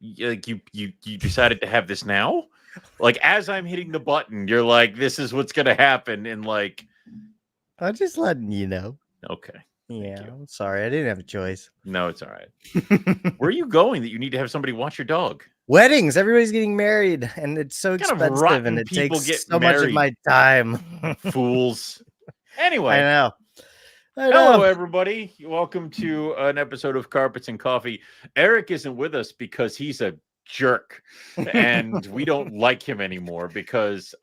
you decided to have this now? Like, as I'm hitting the button, you're like, this is what's gonna happen, and like, I'm just letting you know. okay, Yeah, thank you. I'm sorry. I didn't have a choice. No, it's all right. Where are you going that you need to have somebody watch your dog? Weddings. Everybody's getting married, and it's so What kind of expensive, and rotten it people takes get so much of married? my time. Fools. I Anyway, know. I hello know. everybody. Welcome to an episode of Carpets and Coffee. Eric isn't with us because he's a jerk, and we don't like him anymore because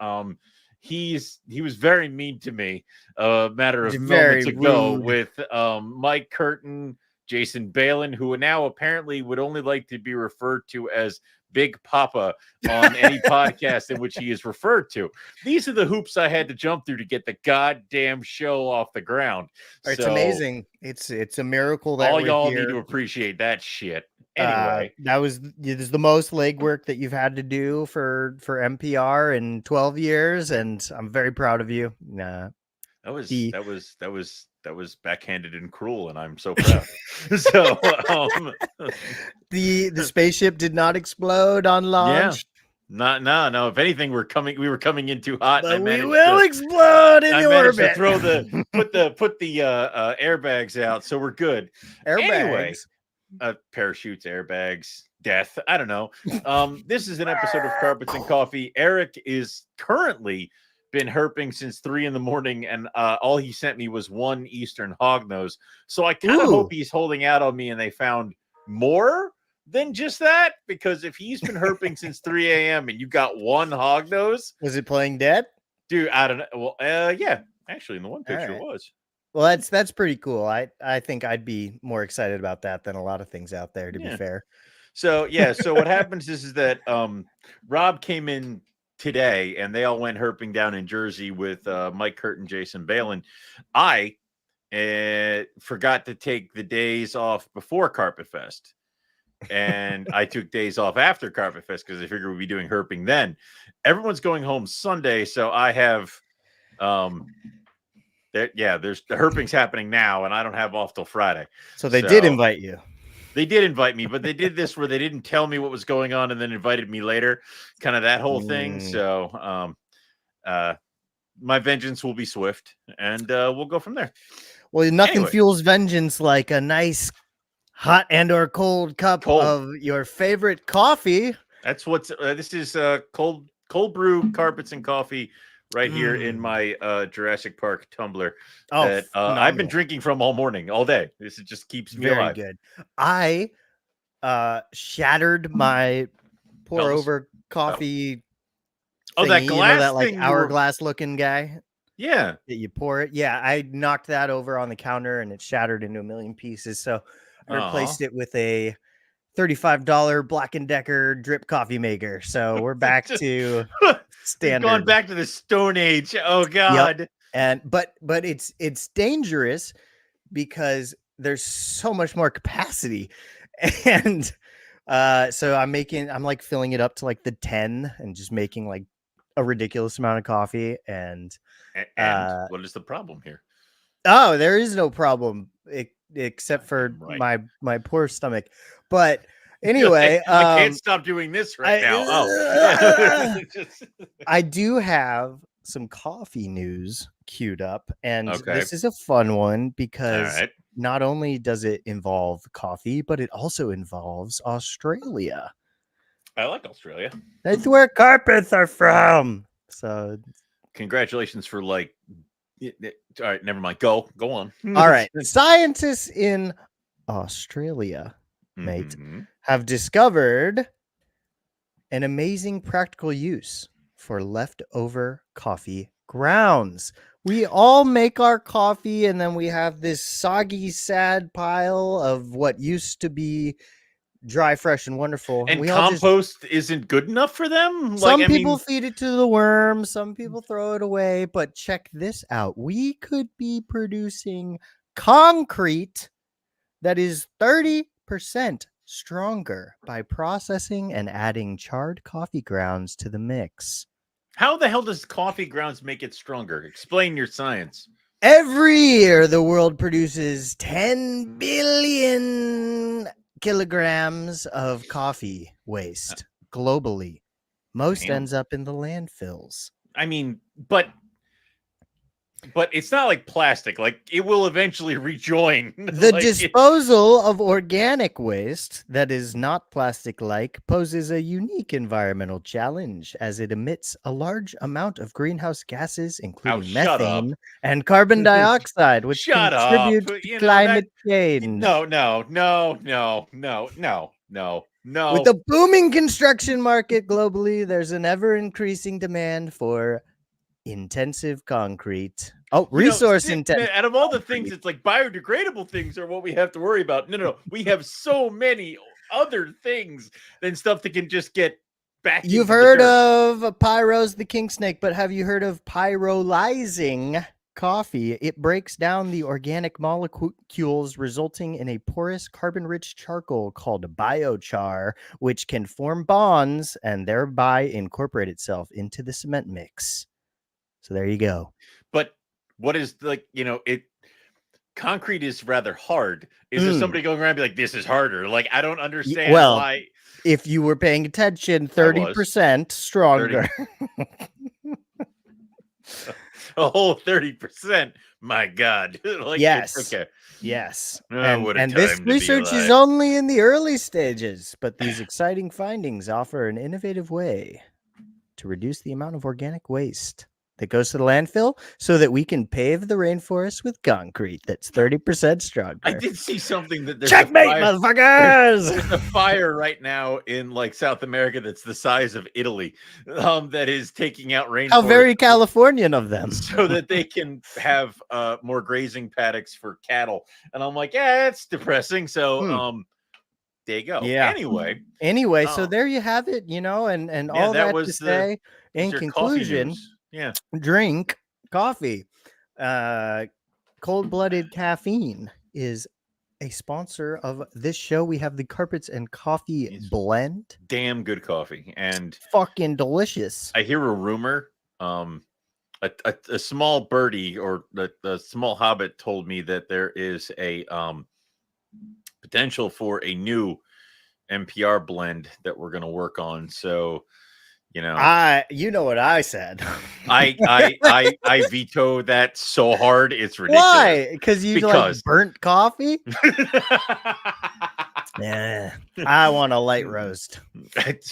he was very mean to me a matter of moments Very ago rude. with Mike Curtin, Jason Balin, who now apparently would only like to be referred to as Big Papa on any podcast in which he is referred to. These are the hoops I had to jump through to get the goddamn show off the ground. It's So amazing. It's a miracle that all we're y'all here. need to appreciate that shit. Anyway, That is the most legwork that you've had to do for NPR in 12 years, and I'm very proud of you. that was backhanded and cruel, and I'm so proud. So The spaceship did not explode on launch. No. If anything, we were coming in too hot. But And we will explode in I orbit. managed to throw put the airbags out, so we're good. Airbags. Anyway, parachutes, airbags, death. I don't know. This is an episode of Carpets and Coffee. Eric is currently been herping since 3 a.m, and all he sent me was one Eastern hognose. So I kind of hope he's holding out on me and they found more than just that, because if he's been herping since 3 a.m. and you got one hognose, was it playing dead? Dude, I don't know. Well, yeah, actually, in the one picture it was. Well, that's pretty cool. I think I'd be more excited about that than a lot of things out there, to be fair. So what happens is that Rob came in today and they all went herping down in Jersey with Mike Curtin, Jason Balin. I forgot to take the days off before Carpet Fest. And I took days off after Carpet Fest because I figured we'd be doing herping then. Everyone's going home Sunday, so I have there's the herping's happening now, and I don't have off till Friday. So they did invite you. They did invite me, but they did this where they didn't tell me what was going on and then invited me later, kind of that whole thing. So my vengeance will be swift, and we'll go from there. Well, nothing fuels vengeance like a nice hot and or cold cup of your favorite coffee. That's what's this is cold brew Carpets and Coffee right here in my Jurassic Park tumbler that I've been drinking from all morning, all day. This just keeps me alive. Very good. I shattered my pour over coffee. Oh, that glass that like thing, hourglass looking guy. Yeah, that you pour it. Yeah, I knocked that over on the counter and it shattered into a million pieces. So I replaced it with a $35 Black & Decker drip coffee maker. So we're back to standard. Going back to the Stone Age. Oh God. Yep. And but it's dangerous because there's so much more capacity. And so I'm like filling it up to like the 10 and just making like a ridiculous amount of coffee. And what is the problem here? Oh, there is no problem except for my poor stomach. But anyway, I can't stop doing this right now. I do have some coffee news queued up, and this is a fun one because not only does it involve coffee, but it also involves Australia. I like Australia. That's where carpets are from. So congratulations for like all right, never mind. Go on. All right. Scientists in Australia, mate, have discovered an amazing practical use for leftover coffee grounds. We all make our coffee and then we have this soggy, sad pile of what used to be dry, fresh, and wonderful. And compost isn't good enough for them? Some people feed it to the worms. Some people throw it away. But check this out. We could be producing concrete that is 30% stronger by processing and adding charred coffee grounds to the mix. How the hell does coffee grounds make it stronger? Explain your science. Every year, the world produces 10 billion kilograms of coffee waste globally. Most Damn. ends up in the landfills. I mean, but it's not like plastic. Like, it will eventually rejoin. The Like, disposal of organic waste that is not plastic-like poses a unique environmental challenge as it emits a large amount of greenhouse gases, including shut up. methane and carbon dioxide, which Shut contribute up. to climate change. No. With a booming construction market globally, there's an ever-increasing demand for intensive concrete. Oh, resource intensive. Out of all the things, it's like biodegradable things are what we have to worry about. No. We have so many other things than stuff that can just get back. You've heard of Pyro's the king snake, but have you heard of pyrolyzing coffee? It breaks down the organic molecules, resulting in a porous carbon-rich charcoal called biochar, which can form bonds and thereby incorporate itself into the cement mix. So there you go. But what is concrete is rather hard. Is there somebody going around and be like, this is harder? Like, I don't understand why. If you were paying attention, 30% stronger. 30. A whole 30%. My God. Like, yes. Okay. Yes. And this research is only in the early stages, but these exciting findings offer an innovative way to reduce the amount of organic waste that goes to the landfill so that we can pave the rainforest with concrete that's 30% stronger. I did see something that there's checkmate, motherfuckers. There's a fire right now in like South America that's the size of Italy, that is taking out rainforest. How very Californian of them. So that they can have more grazing paddocks for cattle. And I'm like, yeah, that's depressing. So there you go. Yeah. Anyway, so there you have it, and all that was to say, in conclusion, drink coffee. Cold-blooded caffeine is a sponsor of this show. We have the Carpets and Coffee blend. Damn good coffee and fucking delicious. I hear a rumor. A small birdie or the small hobbit told me that there is a potential for a new NPR blend that we're going to work on. So, you know what I said. I veto that so hard it's ridiculous. Why? Because like burnt coffee. Yeah, I want a light roast.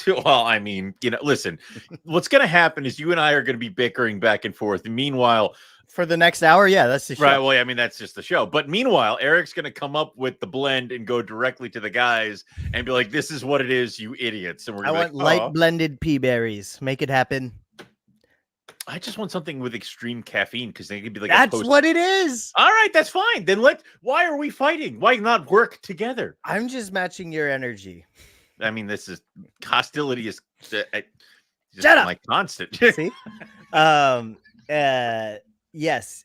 Well, I mean, listen, what's going to happen is you and I are going to be bickering back and forth. And meanwhile, for the next hour, yeah, that's the show. Right. Well, I mean, that's just the show. But meanwhile, Eric's going to come up with the blend and go directly to the guys and be like, "This is what it is, you idiots." And I want light blended pea berries. Make it happen. I just want something with extreme caffeine because they could be like, that's what it is. All right, that's fine. Then why are we fighting? Why not work together? I'm just matching your energy. I mean, this is hostility is just shut up. Like constant. See? Yes.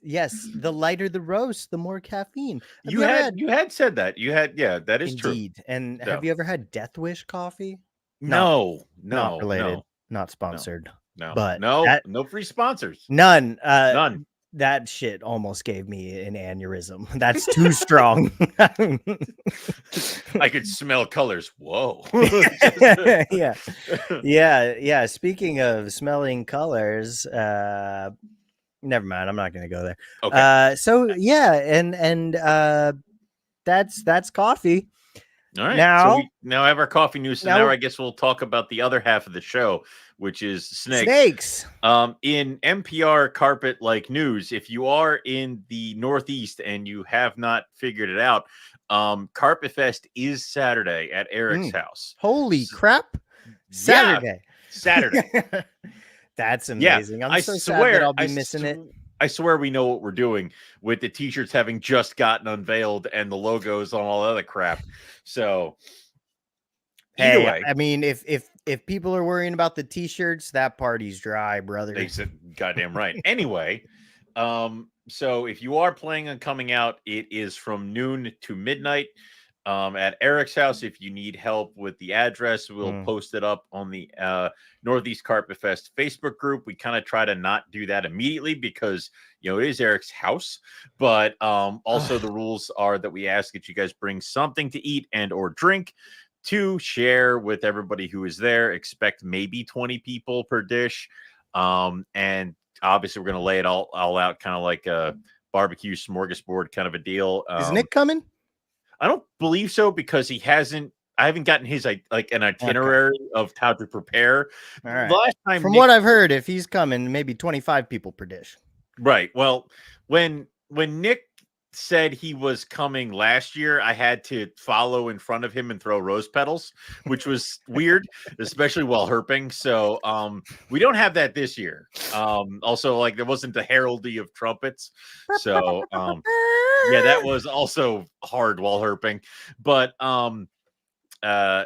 The lighter the roast, the more caffeine. You had said that. That is indeed. True. And have you ever had Death Wish coffee? No, not related, not sponsored. No, but no free sponsors. None. That shit almost gave me an aneurysm. That's too strong. I could smell colors. Whoa. Yeah. Speaking of smelling colors, never mind. I'm not going to go there. Okay. So yeah, and that's coffee. All right. So we now have our coffee news. So now I guess we'll talk about the other half of the show, which is snakes. In NPR carpet-like news, if you are in the Northeast and you have not figured it out, Carpet Fest is Saturday at Eric's house. Holy crap! Saturday. That's amazing. Yeah, I'm so sad that I'll be missing it. I swear we know what we're doing with the t-shirts having just gotten unveiled and the logos on all other crap. So either way, I mean, if people are worrying about the t-shirts, that party's dry, brother. They said goddamn right. Anyway, so if you are planning on coming out, it is from noon to midnight. at Eric's house. If you need help with the address, we'll post it up on the Northeast Carpet Fest Facebook group. We kind of try to not do that immediately because, it is Eric's house. But also the rules are that we ask that you guys bring something to eat and or drink to share with everybody who is there. Expect maybe 20 people per dish. And obviously we're going to lay it all out kind of like a barbecue smorgasbord kind of a deal. Is Nick coming? I don't believe so because I haven't gotten his like an itinerary of how to prepare. All right. Last time, from what I've heard, if he's coming, maybe 25 people per dish. Right. Well, when Nick said he was coming last year, I had to follow in front of him and throw rose petals, which was weird, especially while herping. So we don't have that this year. Also, like, there wasn't the heraldry of trumpets. So yeah, that was also hard while herping. But I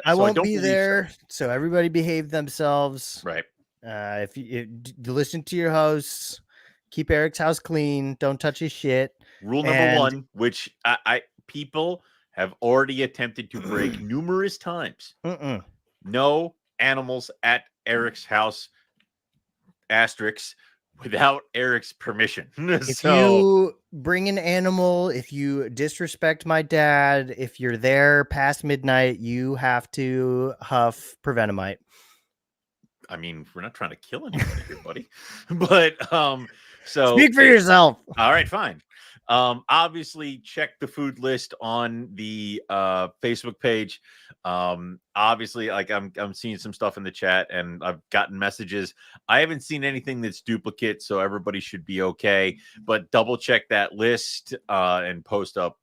won't be there, so everybody behave themselves. Right. If you listen to your hosts, keep Eric's house clean. Don't touch his shit. Rule number 1, which I people have already attempted to break numerous times. No animals at Eric's house, asterisks, without Eric's permission. If you bring an animal, if you disrespect my dad, if you're there past midnight, you have to huff Prevenamite. I mean, we're not trying to kill anybody here, buddy. But so speak for yourself. All right, fine. Obviously check the food list on the Facebook page. Obviously, like, I'm seeing some stuff in the chat and I've gotten messages. I haven't seen anything that's duplicate, so everybody should be okay. But double check that list and post up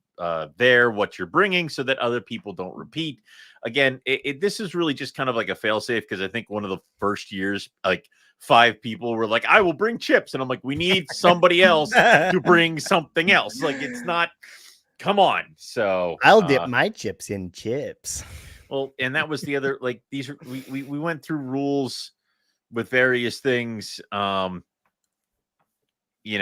there what you're bringing so that other people don't repeat. Again, this is really just kind of like a fail-safe because I think one of the first years, like, 5 people were like, I will bring chips. And I'm like, we need somebody else to bring something else. Like, it's not, come on. So I'll dip my chips in chips. Well, and that was the other, like, these are, we went through rules with various things. Like, we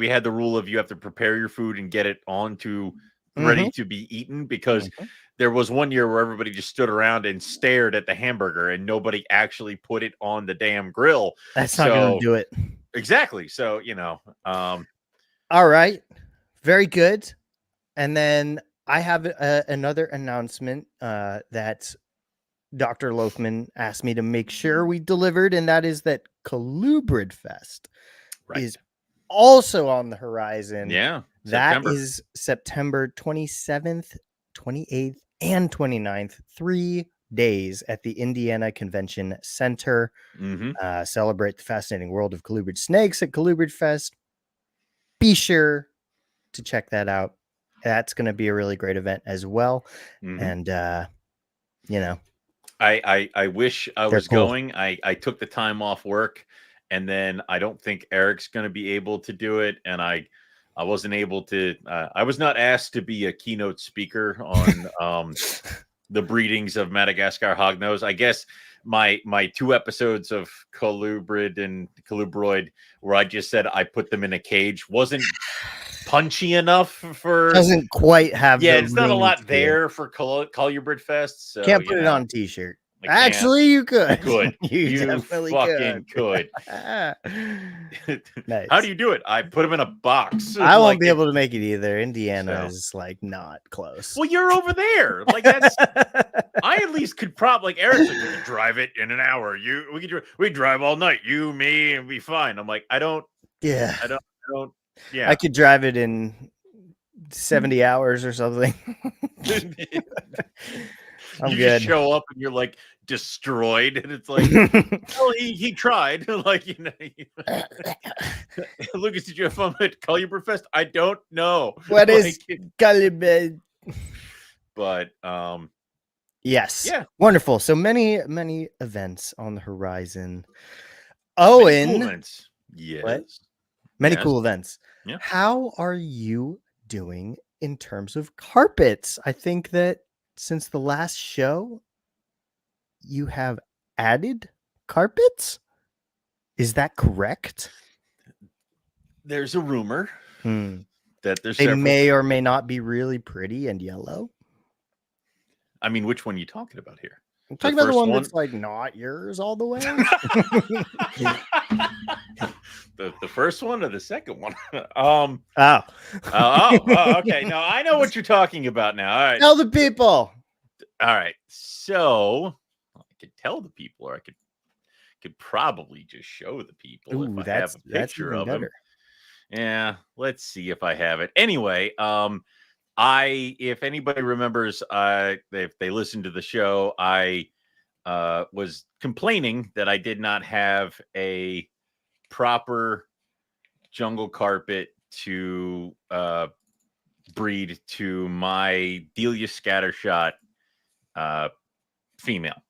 had the rule of you have to prepare your food and get it onto ready to be eaten, because there was one year where everybody just stood around and stared at the hamburger and nobody actually put it on the damn grill. That's not going to do it. Exactly. So, all right. Very good. And then I have another announcement that Dr. Loafman asked me to make sure we delivered, and that is that Colubrid Fest is also on the horizon. Yeah. That is September 27th, 28th, and 29th, 3 days at the Indiana Convention Center. Celebrate the fascinating world of colubrid snakes at Colubrid Fest. Be sure to check that out. That's going to be a really great event as well. And, I wish I was going. I took the time off work, and then I don't think Eric's going to be able to do it. And I wasn't able to, I was not asked to be a keynote speaker on the breedings of Madagascar hognose. I guess my 2 episodes of colubrid and colubroid, where I just said I put them in a cage, wasn't punchy enough for, doesn't quite have, it's not a lot there for Colubrid Fest. So, can't put it on a t-shirt. Actually, you could. You definitely fucking could. Nice. How do you do it? I put them in a box. I won't be able to make it either. Indiana is like not close. Well, you're over there. Like, that's I at least could probably, like, Eric's like, we could drive it in an hour. We drive all night. You, me, and be fine. I'm like, I don't. Yeah. I could drive it in 70 hours or something. I'm you good. Just show up and you're like destroyed, and it's like, well, he tried. Like, Lucas, did you have fun at Colubrid Fest? I don't know. What is Colubrid? But yes, yeah, wonderful. So many events on the horizon. Owen, cool events. Yes, what? Many cool events. Yeah. How are you doing in terms of carpets? I think that since the last show, you have added carpets. Is that correct? There's a rumor that there's They several. may or may not be really pretty and yellow. I mean, which one are you talking about here? I'm talking about the one that's like not yours all the way. the first one or the second one? Okay. No, I know what you're talking about now. All right. Tell the people. All right. So I could tell the people, or I could probably just show the people. Ooh, if I have a picture of better. him. Yeah, let's see if I have it. Anyway, if anybody remembers, if they listened to the show, I was complaining that I did not have a proper jungle carpet to breed to my Delia scattershot female,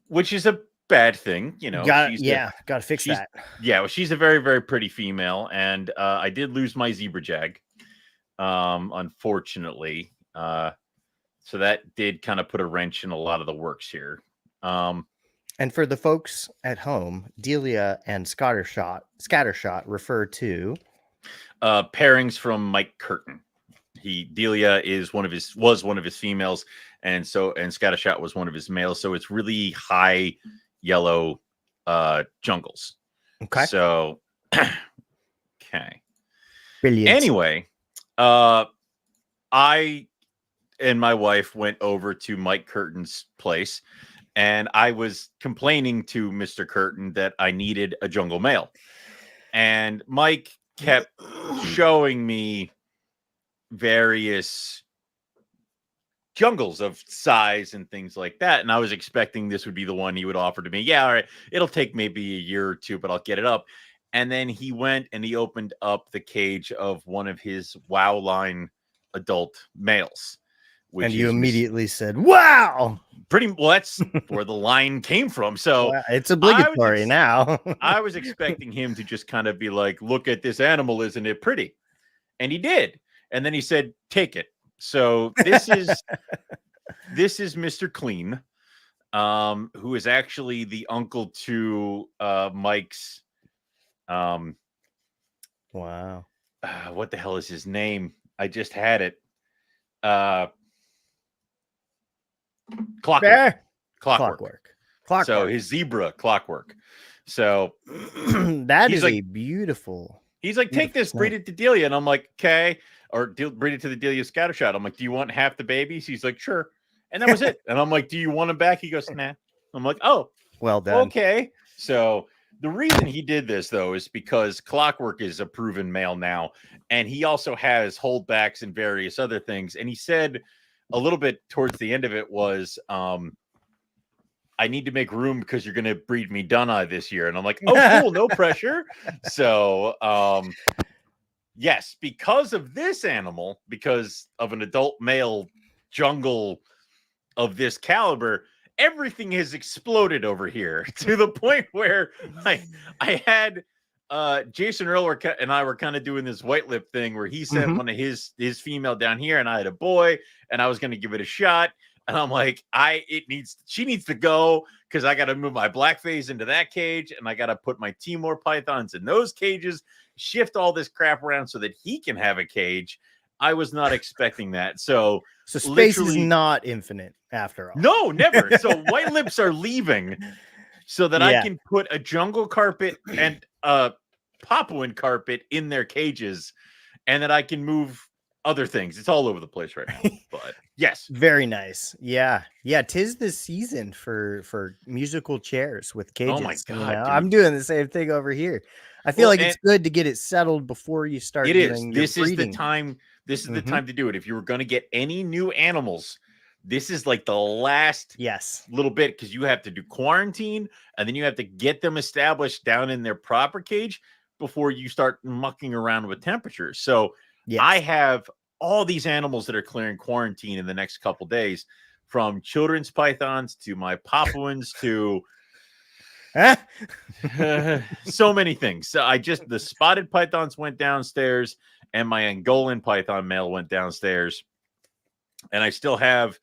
which is a bad thing, you know. Gotta fix that. Yeah, well, she's a very, very pretty female, and I did lose my zebra jag, unfortunately. So that did kind of put a wrench in a lot of the works here. And for the folks at home, Delia and Scattershot refer to pairings from Mike Curtin. Delia was one of his females, and Scattershot was one of his males. So it's really high yellow jungles. Okay. So okay. Brilliant. Anyway, I and my wife went over to Mike Curtin's place, and I was complaining to Mr. Curtin that I needed a jungle male. And Mike kept showing me various jungles of size and things like that. And I was expecting this would be the one he would offer to me. Yeah, all right, it'll take maybe a year or two, but I'll get it up. And then he went and he opened up the cage of one of his Wow line adult males. And you immediately said, wow. Pretty well, that's where the line came from. So it's obligatory now. I was expecting him to just kind of be like, look at this animal, isn't it pretty? And he did. And then he said, take it. So this is Mr. Clean, who is actually the uncle to Mike's wow. What the hell is his name? I just had it. Clockwork. So his zebra Clockwork. So that is like, a beautiful. He's like, take this, breed it to Delia. And I'm like, okay. Or breed it to the Delia scattershot. I'm like, do you want half the babies? He's like, sure. And that was it. And I'm like, do you want him back? He goes, nah. I'm like, oh, well done. Okay. So the reason he did this, though, is because Clockwork is a proven male now. And he also has holdbacks and various other things. And he said a little bit towards the end of it was, I need to make room because you're going to breed me Dunai this year. And I'm like, oh, cool. No pressure. So, yes, because of this animal, because of an adult male jungle of this caliber, everything has exploded over here to the point where I had Jason Earl and I were kind of doing this white lip thing where he sent one of his female down here, and I had a boy, and I was going to give it a shot. And I'm like, she needs to go because I got to move my black phase into that cage, and I got to put my Timor pythons in those cages, shift all this crap around so that he can have a cage. I was not expecting that. So space is not infinite after all. No, never. So white lips are leaving so that I can put a jungle carpet and a Papuan carpet in their cages, and that I can move other things. It's all over the place right now. But yes. Very nice. Yeah. Yeah. 'Tis the season for musical chairs with cages. Oh my God. You know? I'm doing the same thing over here. I feel like it's good to get it settled before you start. It is. This is the time. This is the time to do it. If you were going to get any new animals, this is like the last little bit, because you have to do quarantine and then you have to get them established down in their proper cage before you start mucking around with temperatures. So I have all these animals that are clearing quarantine in the next couple days, from children's pythons to my Papuans to so many things. So the spotted pythons went downstairs, and my Angolan python male went downstairs, and I still have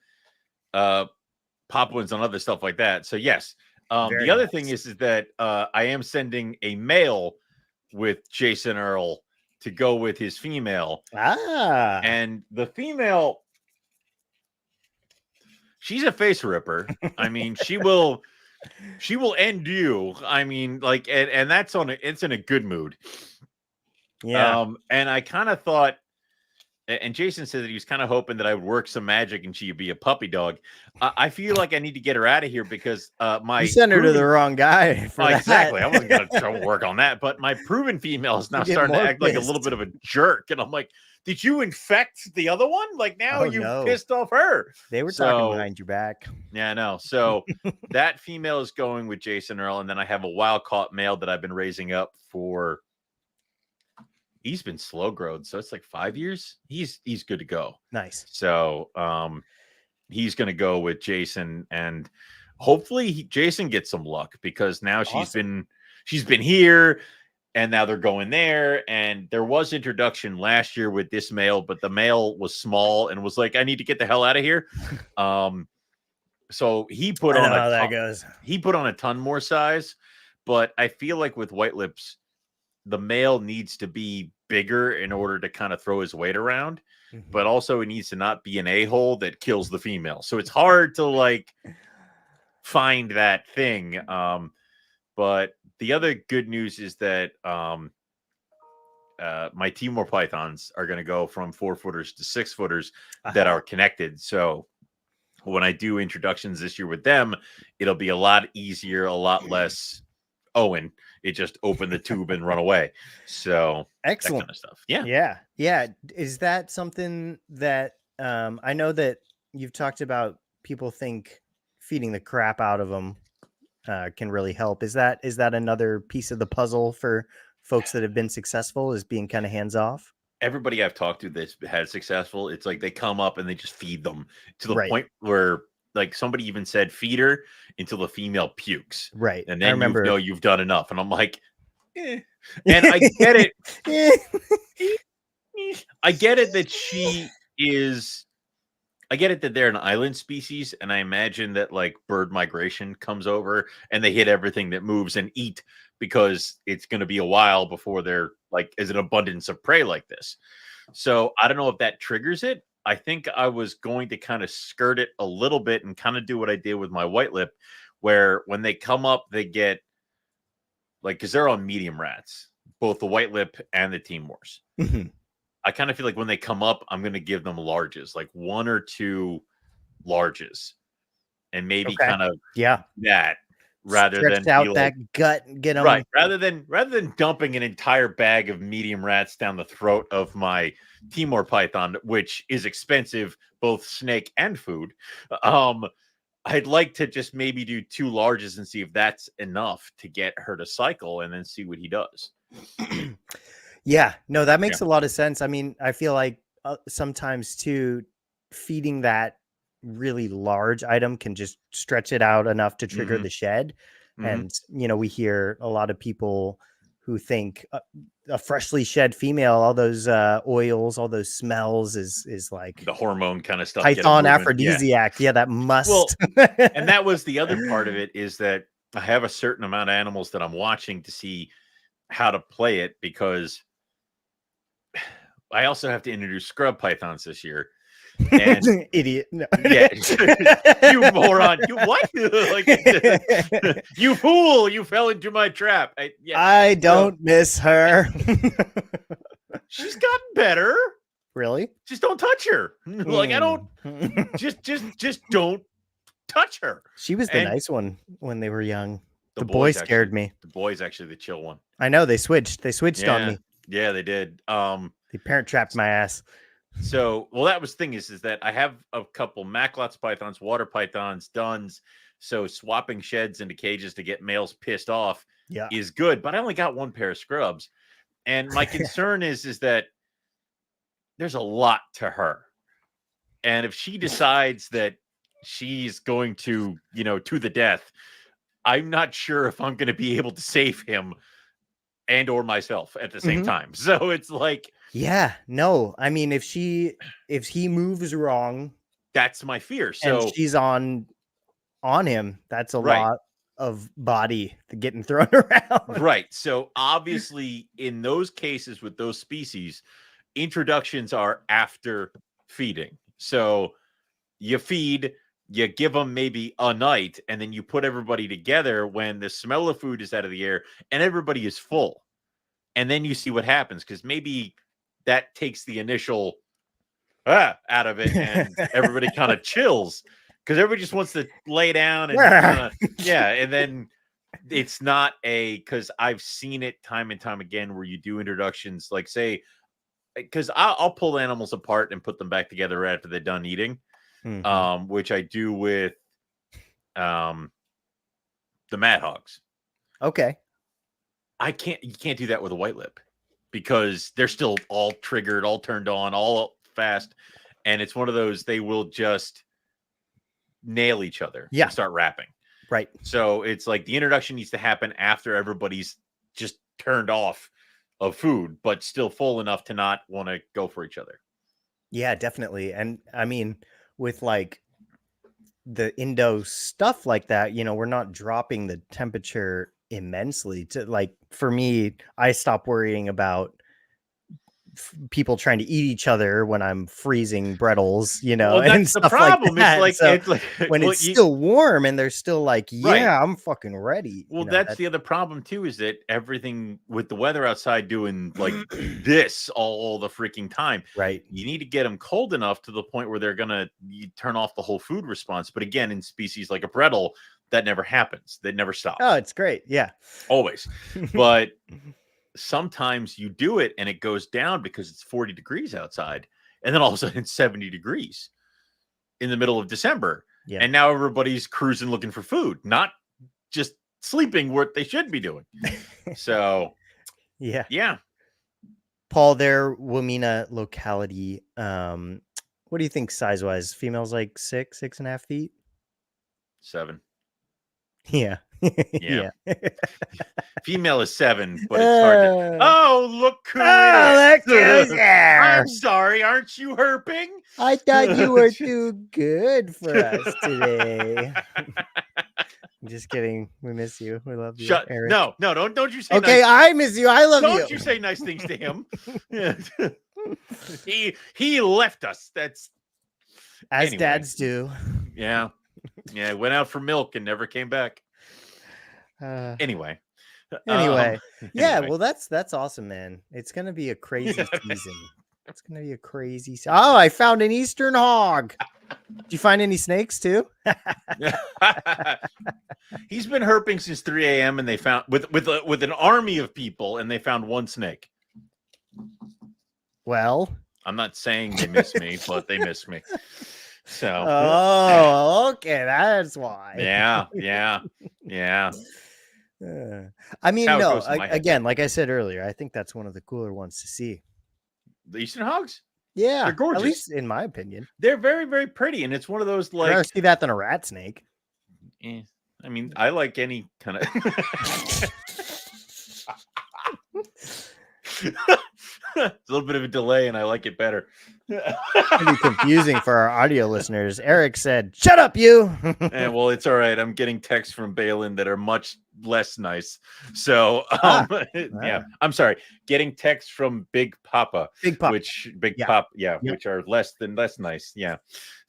Papuans and other stuff like that. So yes, the other thing is that I am sending a male with Jason Earl to go with his female. Ah. And the female, she's a face ripper. I mean, she will end you. I mean, like, and that's it's in a good mood. Yeah. And I kind of thought, and Jason said that he was kind of hoping that I would work some magic and she'd be a puppy dog. I feel like I need to get her out of here because you sent her to the wrong guy for that. Exactly. I wasn't going to work on that, but my proven female is now starting to act like a little bit of a jerk. And I'm like, did you infect the other one? Like now pissed off her. They were talking behind your back. Yeah, I know. So that female is going with Jason Earl. And then I have a wild caught male that I've been raising up for. He's been slow growed, so it's like 5 years. He's good to go. Nice. So he's going to go with Jason, and hopefully Jason gets some luck because now she's been here, and now they're going there. And there was introduction last year with this male, but the male was small and was like, "I need to get the hell out of here." So he put on he put on a ton more size, but I feel like with white lips, the male needs to be bigger in order to kind of throw his weight around, but also it needs to not be an a-hole that kills the female. So it's hard to like find that thing. But the other good news is that my Timor pythons are going to go from 4-footers to 6-footers that are connected. So when I do introductions this year with them, it'll be a lot easier, a lot less Owen. It just opened the tube and run away. So excellent. That kind of stuff. Yeah. Yeah. Yeah. Is that something that I know that you've talked about? People think feeding the crap out of them can really help. Is that another piece of the puzzle for folks that have been successful, is being kind of hands off? Everybody I've talked to that's had successful, it's like they come up and they just feed them to the point where, like, somebody even said feed her until the female pukes. Right. And then you know you've done enough. And I'm like, And I get it. I get it that I get it that they're an island species. And I imagine that like bird migration comes over and they hit everything that moves and eat, because it's going to be a while before they're like, is an abundance of prey like this. So I don't know if that triggers it. I think I was going to kind of skirt it a little bit and kind of do what I did with my white lip, where when they come up, they get like, because they're on medium rats, both the white lip and the Timors. I kind of feel like when they come up, I'm going to give them larges, like 1 or 2 larges, and maybe kind of that rather stretched than out that gut and get them right. Rather than dumping an entire bag of medium rats down the throat of my Timor python, which is expensive, both snake and food. I'd like to just maybe do 2 larges and see if that's enough to get her to cycle, and then see what he does. Yeah, no, that makes a lot of sense. I mean, I feel like sometimes too, feeding that really large item can just stretch it out enough to trigger the shed. And, you know, we hear a lot of people who think a freshly shed female, all those oils, all those smells is like the hormone kind of stuff. Python aphrodisiac. Yeah, that must. Well, and that was the other part of it, is that I have a certain amount of animals that I'm watching to see how to play it, because I also have to introduce scrub pythons this year. And idiot. No. Yeah. You moron. You what? Like, you fool. You fell into my trap. I don't miss her. She's gotten better. Really? Just don't touch her. Like, I don't just don't touch her. She was the nice one when they were young. The boy scared me. The boy's actually the chill one. I know, they switched on me. Yeah, they did. They parent trapped my ass. So, well, that was the thing is that I have a couple Maclots pythons, water pythons, duns. So swapping sheds into cages to get males pissed off is good. But I only got 1 pair of scrubs. And my concern is that there's a lot to her. And if she decides that she's going to, you know, to the death, I'm not sure if I'm going to be able to save him and or myself at the same time. So it's like, yeah, no, I mean, if he moves wrong, that's my fear. So and she's on him, that's a lot of body getting thrown around. Right. So obviously, in those cases with those species, introductions are after feeding. So you feed, you give them maybe a night, and then you put everybody together when the smell of food is out of the air and everybody is full. And then you see what happens, because maybe that takes the initial out of it and everybody kind of chills, because everybody just wants to lay down and and then it's not because I've seen it time and time again where you do introductions, like say, because I'll pull animals apart and put them back together after they're done eating, which I do with the mad hogs. Okay. You can't do that with a white lip, because they're still all triggered, all turned on, all fast. And it's one of those, they will just nail each other and start rapping. Right. So it's like the introduction needs to happen after everybody's just turned off of food, but still full enough to not want to go for each other. Yeah, definitely. And I mean, with like the Indo stuff like that, we're not dropping the temperature immensely. To like, for me, I stop worrying about people trying to eat each other when I'm freezing Brettles, well, that's and the stuff problem. like that. It's like when it's still warm and they're still like, I'm fucking ready. Well, that's the other problem too, is that everything with the weather outside doing like this all the freaking time, right? You need to get them cold enough to the point where they're gonna turn off the whole food response. But again, in species like a Brettle, that never happens. That never stops. Oh, it's great. Yeah, always. But sometimes you do it and it goes down because it's 40 degrees outside, and then all of a sudden it's 70 degrees in the middle of December. Yeah. And now everybody's cruising looking for food, not just sleeping what they should be doing. So yeah. Paul, their Wamina locality, what do you think size wise? Females like 6.5 feet? 7. Yeah. Yeah. Female is 7, but it's hard to. Oh, look who that goes there. I'm sorry, aren't you herping? I thought you were too good for us today. I'm just kidding. We miss you. We love you. Eric. No, don't you say. Okay, I miss you. I love you. Don't you say nice things to him? He left us. That's as dads do. Yeah. Went out for milk and never came back. Anyway. Yeah, well, that's awesome, man. It's gonna be a crazy season. It's gonna be a crazy. Oh, I found an eastern hog. Did you find any snakes too? He's been herping since 3 a.m. and they found with an army of people, and they found one snake. Well, I'm not saying they miss me, but they miss me. So. Oh, okay, that's why. Yeah. I mean, no. Again, like I said earlier, I think that's one of the cooler ones to see. The eastern hogs. Yeah, they're gorgeous. At least in my opinion, they're very, very pretty, and it's one of those like. I'd rather see that than a rat snake. I mean, I like any kind of. It's a little bit of a delay, and I like it better. Pretty confusing for our audio listeners. Eric said, "Shut up, you." And well, it's all right. I'm getting texts from Balin that are much less nice. So, yeah, I'm sorry. Getting texts from Big Papa, which are less nice. Yeah.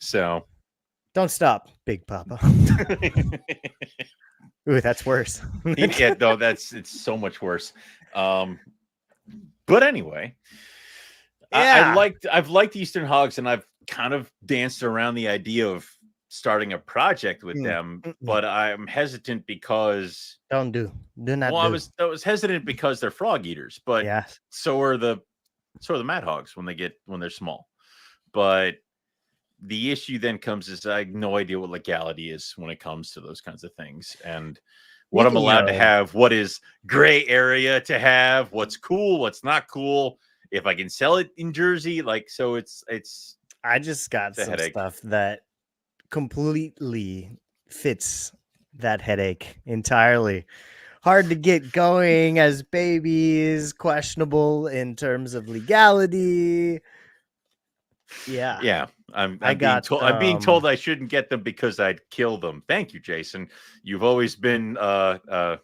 So, don't stop, Big Papa. Ooh, that's worse. No, it's so much worse. But anyway, I've liked Eastern Hogs, and I've kind of danced around the idea of starting a project with them, but I'm hesitant because do not. Well, I was hesitant because they're frog eaters, but so are the mad hogs when they're small. But the issue then comes is I have no idea what legality is when it comes to those kinds of things, and what I'm allowed to have, what is gray area to have, what's cool, what's not cool, if I can sell it in Jersey, so it's. I just got some stuff that completely fits that headache entirely. Hard to get going as babies, questionable in terms of legality. Yeah. Yeah, I'm I being got told I shouldn't get them because I'd kill them. Thank you, Jason. You've always been right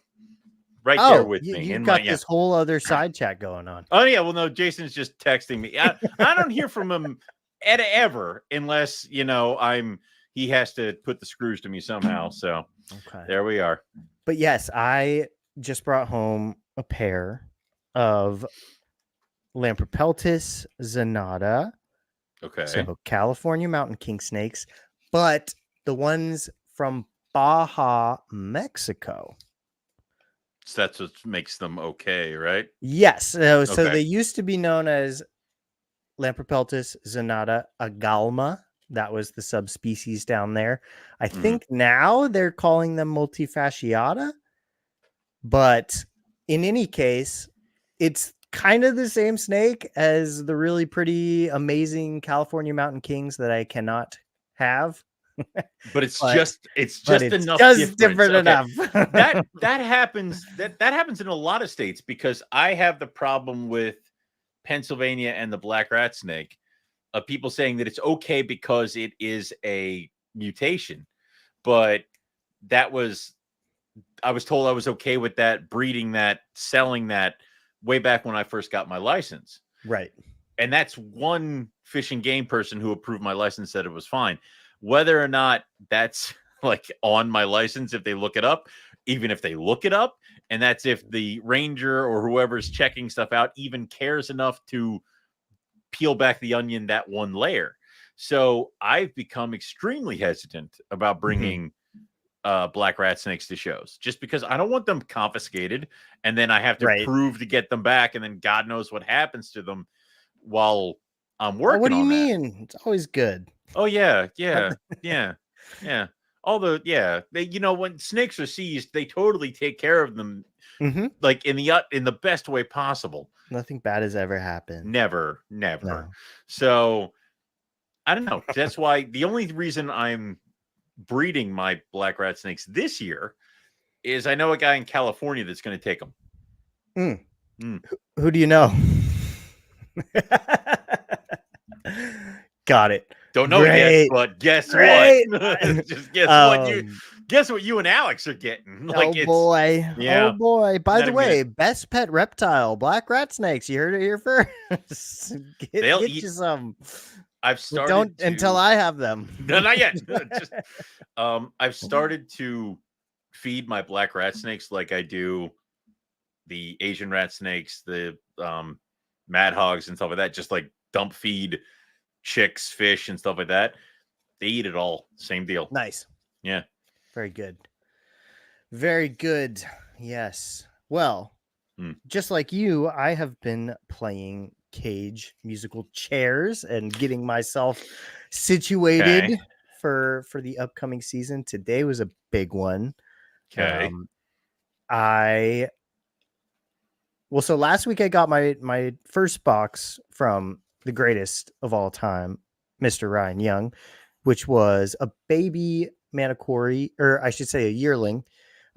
there Oh, with me you've in my got this whole other side chat going on. Oh yeah, well no, Jason's just texting me. I don't hear from him ever unless he has to put the screws to me somehow. So Okay. there we are. But yes, I just brought home a pair of Lamprepeltis zanata. Okay. So California mountain king snakes, but the ones from Baja, Mexico. So that's what makes them okay, right? Yes. So Okay. they used to be known as Lamprepeltis zanata agalma. That was the subspecies down there. I think now they're calling them multifasciata. But in any case, it's kind of the same snake as the really pretty, amazing California mountain kings that I cannot have. But it's But just it's enough just difference. different Okay. enough. That happens that happens in a lot of states because I have the problem with Pennsylvania and the black rat snake of people saying that it's okay because it is a mutation. But I was told I was okay with that, breeding that, selling that way back when I first got my license. Right. And that's one fish and game person who approved my license, said it was fine. Whether or not that's like on my license, if they look it up, even if they look it up, and that's if the ranger or whoever's checking stuff out even cares enough to peel back the onion that one layer. So I've become extremely hesitant about bringing black rat snakes to shows just because I don't want them confiscated and then I have to prove to get them back, and then God knows what happens to them while I'm working. What do you on mean? That. It's always good. Oh yeah. Although they, when snakes are seized, they totally take care of them, like in the best way possible. Nothing bad has ever happened. Never. No. So I don't know. That's why the only reason I'm breeding my black rat snakes this year is I know a guy in California that's going to take them. Who do you know? Got it. Don't know yet, but guess what? Just guess what you and Alex are getting. Like, boy. Yeah. Oh boy. By the way, best pet reptile, black rat snakes. You heard it here first. Get you some. I've started. Don't until I have them. No, not yet. I've started to feed my black rat snakes like I do the Asian rat snakes, the mad hogs and stuff like that. Just like dump feed chicks, fish, and stuff like that. They eat it all. Same deal. Nice. Yeah. Very good. Very good. Yes. Well, just like you, I have been playing cage musical chairs and getting myself situated for the upcoming season. Today was a big one. Okay. So last week I got my first box from the greatest of all time, Mr. Ryan Young, which was a baby Manicory, or I should say a yearling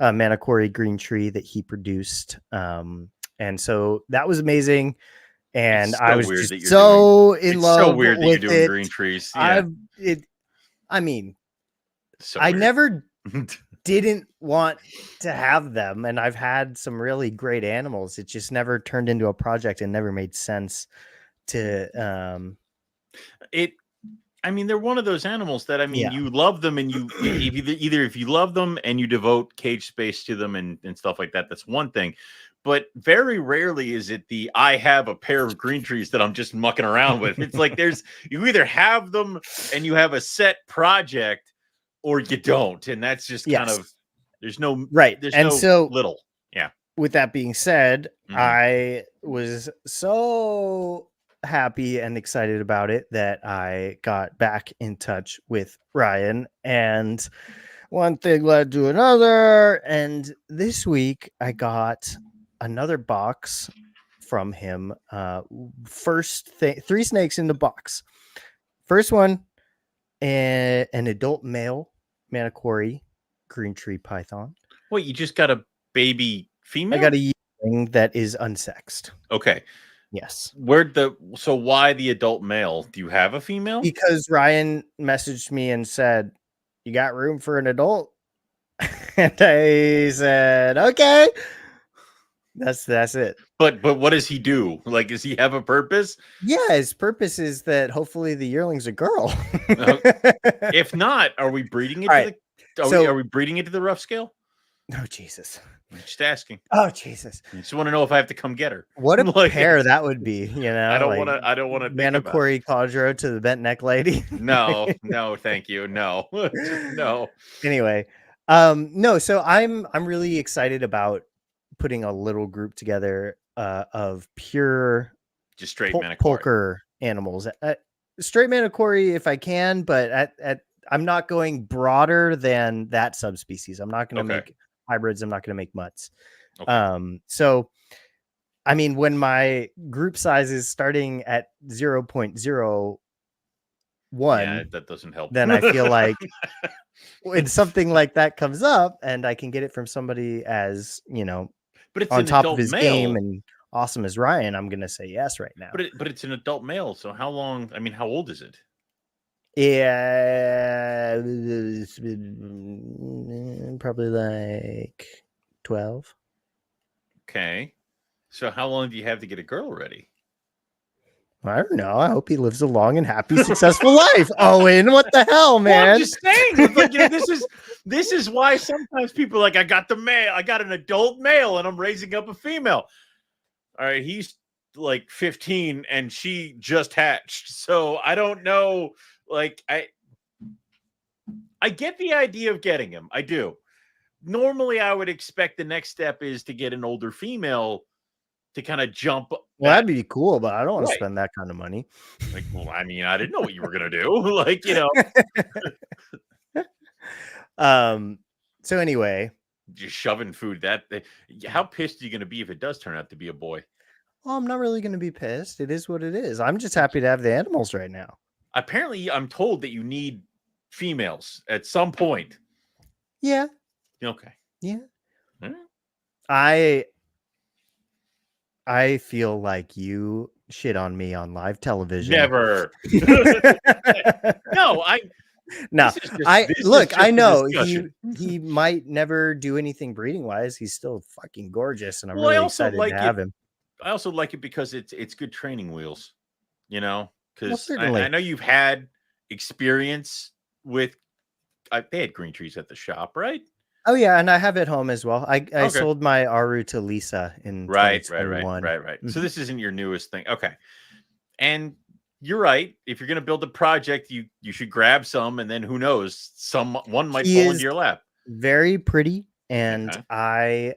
Manicory green tree that he produced. And so that was amazing. And I was just so in love. It's so weird that you're doing green trees. Yeah. I mean, I never didn't want to have them, and I've had some really great animals. It just never turned into a project and never made sense to I mean, they're one of those animals that, you love them, and you either if you love them and you devote cage space to them and stuff like that, that's one thing. But very rarely is it I have a pair of green trees that I'm just mucking around with. It's like you either have them and you have a set project or you don't. And that's just kind of, there's no, there's and no so little. Yeah. With that being said, I was so happy and excited about it that I got back in touch with Ryan, and one thing led to another, and this week I got another box from him. Three snakes in the box. First one, an adult male Manicory green tree python. Wait, you just got a baby female? I got a yearling that is unsexed. Okay. Yes. So why the adult male? Do you have a female? Because Ryan messaged me and said, "You got room for an adult?" And I said, "Okay." That's it. But what does he do? Like, does he have a purpose? Yeah, his purpose is that hopefully the yearling's a girl. If not, are we breeding it All to right. are we breeding it to the rough scale? Oh, Jesus. I'm just asking. Oh, Jesus. I just want to know if I have to come get her. What a Like, pair that would be, you know? I don't want to think about it. Manicory Cadro to the bent neck lady. No, thank you. No. No. Anyway, no, so I'm really excited about putting a little group together of pure Just straight manicory. Polker animals. Straight manicory if I can, but at I'm not going broader than that subspecies. I'm not going to make hybrids. I'm not going to make mutts. Okay. So, I mean, when my group size is starting at 0.01, yeah, that doesn't help. Then I feel like when something like that comes up and I can get it from somebody as, you know, but it's on top of his game and awesome as Ryan, I'm going to say yes right now. But it's an adult male. So how long? I mean, how old is it? Yeah, probably like 12. Okay. So how long do you have to get a girl ready? I don't know. I hope he lives a long and happy, successful life. Owen, what the hell, man? Well, I'm just saying. It's like, you know, this is why sometimes people are like, I got an adult male, and I'm raising up a female. All right, he's like 15, and she just hatched. So I don't know. Like, I get the idea of getting him. I do. Normally, I would expect the next step is to get an older female to kind of jump. Well, that'd be cool, but I don't want to spend that kind of money. Like, well, I mean, I didn't know what you were gonna do. Like, you know. So anyway, just shoving food. How pissed are you gonna be if it does turn out to be a boy? Well, I'm not really gonna be pissed. It is what it is. I'm just happy to have the animals right now. Apparently, I'm told that you need females at some point. Yeah. Okay. Yeah. I feel like you shit on me on live television. Never. No, I know he might never do anything breeding wise. He's still fucking gorgeous, and I'm really excited to have him. I also like it because it's good training wheels, you know, because well, I know you've had experience with they had green trees at the shop, right? Oh yeah, and I have at home as well. I sold my Aru to Lisa in right. Mm-hmm. So this isn't your newest thing. Okay. And you're right. If you're going to build a project, you should grab some, and then who knows, one might fall into your lap. Very pretty, and I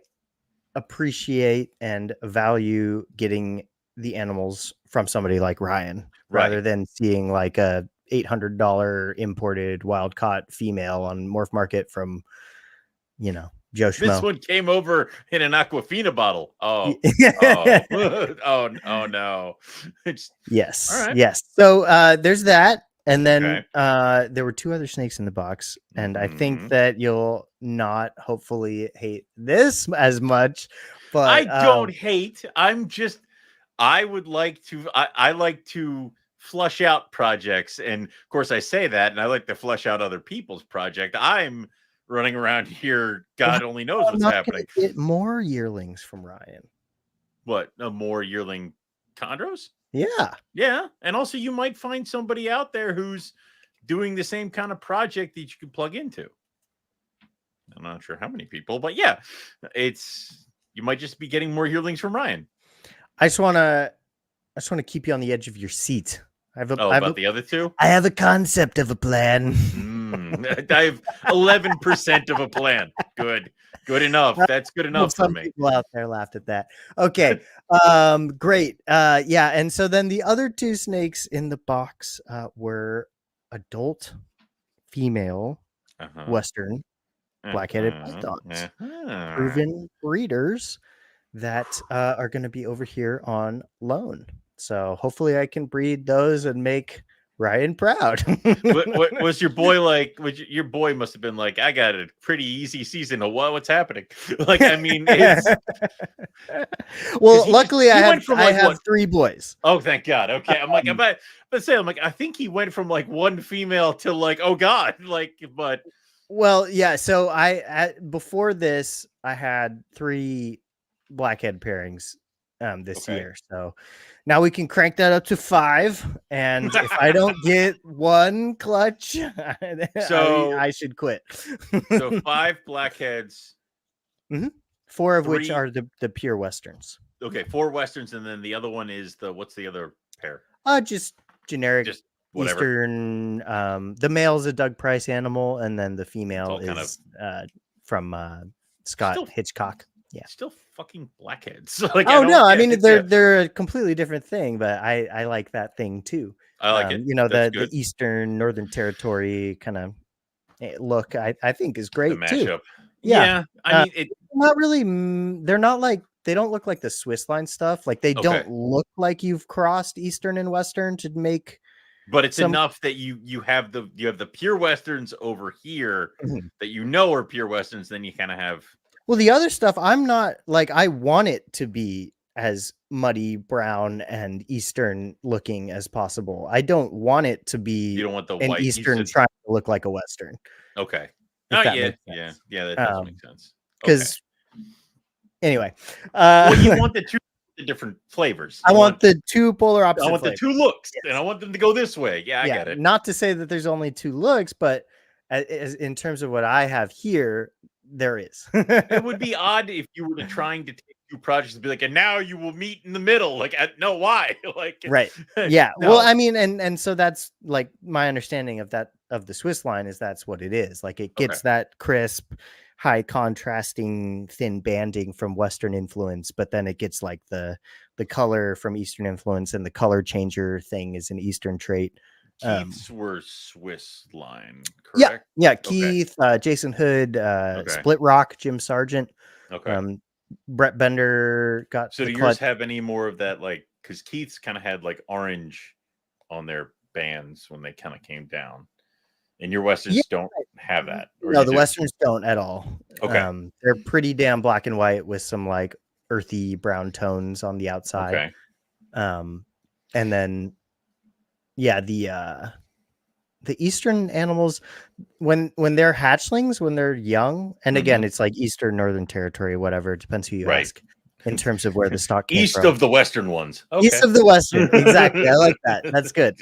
appreciate and value getting the animals from somebody like Ryan rather than seeing like a $800 imported wild caught female on Morph Market from, you know, Joe Schmo. This one came over in an Aquafina bottle. Oh no. Yes. All right. Yes. So there's that. And then there were two other snakes in the box. And I think that you'll not hopefully hate this as much. But I don't hate. I would like to I like to flush out projects. And of course I say that, and I like to flush out other people's project. I'm running around here, God only knows what's happening. Get more yearlings from Ryan. What? More yearling chondros? Yeah. And also you might find somebody out there who's doing the same kind of project that you can plug into. I'm not sure how many people, but yeah, you might just be getting more yearlings from Ryan. I just want to keep you on the edge of your seat. The other two? I have a concept of a plan. I have 11% of a plan. Good enough. That's good enough for me. People out there laughed at that. Okay. Great. Yeah. And so then the other two snakes in the box were adult female Western black-headed pythons, proven breeders that are going to be over here on loan. So hopefully I can breed those and make Ryan Proud. What was your boy like? Your boy must have been like, I got a pretty easy season. What's happening? Like, I mean, it's well, luckily he went from I like have what? 3 boys. Oh, thank God. Okay, I'm like, I'm like, I think he went from like one female to like, oh God, like, but well, yeah. So before this, I had 3 blackhead pairings this year. So now we can crank that up to 5. And if I don't get one clutch, so I should quit. so 5 blackheads. 4 of which are the pure westerns. Okay, 4 westerns, and then the other one is what's the other pair? Just generic, just Eastern. The male is a Doug Price animal, and then the female is from Scott Hitchcock. Yeah, still fucking blackheads. Like, oh no, I mean they're a completely different thing, but I like that thing too. I like it. You know, the Eastern Northern Territory kind of look. I think is great too. Yeah, I mean, it's not really. They're not like, they don't look like the Swiss line stuff. Like, they don't look like you've crossed Eastern and Western to make. But it's enough that you have the pure westerns over here that are pure westerns. Then you kind of have. Well, the other stuff, I'm not like, I want it to be as muddy brown and Eastern looking as possible. I don't want it to be. You don't want the an white Eastern trying to look like a Western. Okay. Oh yeah, that does make sense. Because anyway, well, you want the 2 different flavors. I want the 2 polar opposite. I want the 2 looks, and I want them to go this way. Yeah, I get it. Not to say that there's only 2 looks, but as in terms of what I have here, there is. It would be odd if you were trying to take 2 projects and be like, and now you will meet in the middle. Like, no, why? Like, right? Yeah. No. Well, I mean, and so that's like my understanding of that, of the Swiss line, is that's what it is. Like, it gets that crisp, high contrasting, thin banding from Western influence, but then it gets like the color from Eastern influence, and the color changer thing is an Eastern trait. Keith's were Swiss line, correct? Yeah. Keith, Jason Hood, Split Rock, Jim Sargent. Okay. Brett Bender got. So do yours have any more of that? Like, because Keith's kind of had like orange on their bands when they kind of came down, and your westerns don't have that. No, the westerns don't at all. Okay. They're pretty damn black and white with some like earthy brown tones on the outside. Okay. And then the Eastern animals, when they're hatchlings, when they're young, and again, it's like Eastern, Northern Territory, whatever, it depends who you ask in terms of where the stock came East from. of the Western ones. Okay. East of the Western. Exactly. I like that. That's good.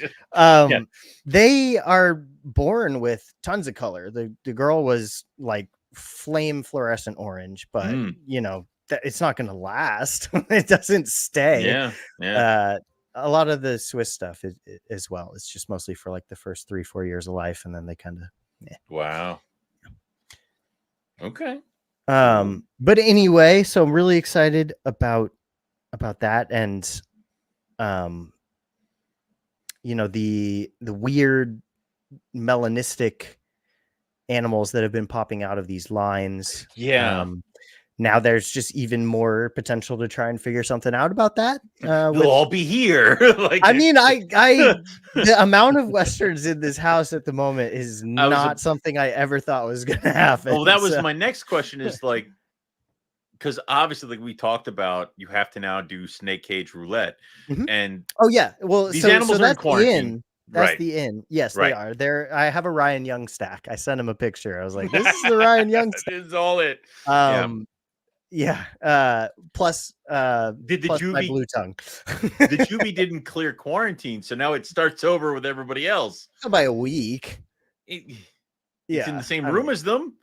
They are born with tons of color. The girl was like flame fluorescent orange, but you know, it's not going to last. It doesn't stay. Yeah. A lot of the Swiss stuff as well. It's just mostly for like the first 3-4 years of life, and then they kind of. Wow. Okay. But anyway, so I'm really excited about that, and you know, the weird melanistic animals that have been popping out of these lines. Now there's just even more potential to try and figure something out about that. They'll all be here. Like, I mean, I the amount of westerns in this house at the moment is not something I ever thought was going to happen. Well, that was my next question, is like, because obviously, like we talked about, you have to now do snake cage roulette, and well, these animals are in quarantine. That's the inn. Yes, they are. There, I have a Ryan Young stack. I sent him a picture. I was like, "This is the Ryan Young stack." This is all it. Plus did the plus Juby, my blue tongue. The Juby didn't clear quarantine, so now it starts over with everybody else by a week. It's in the same room as them.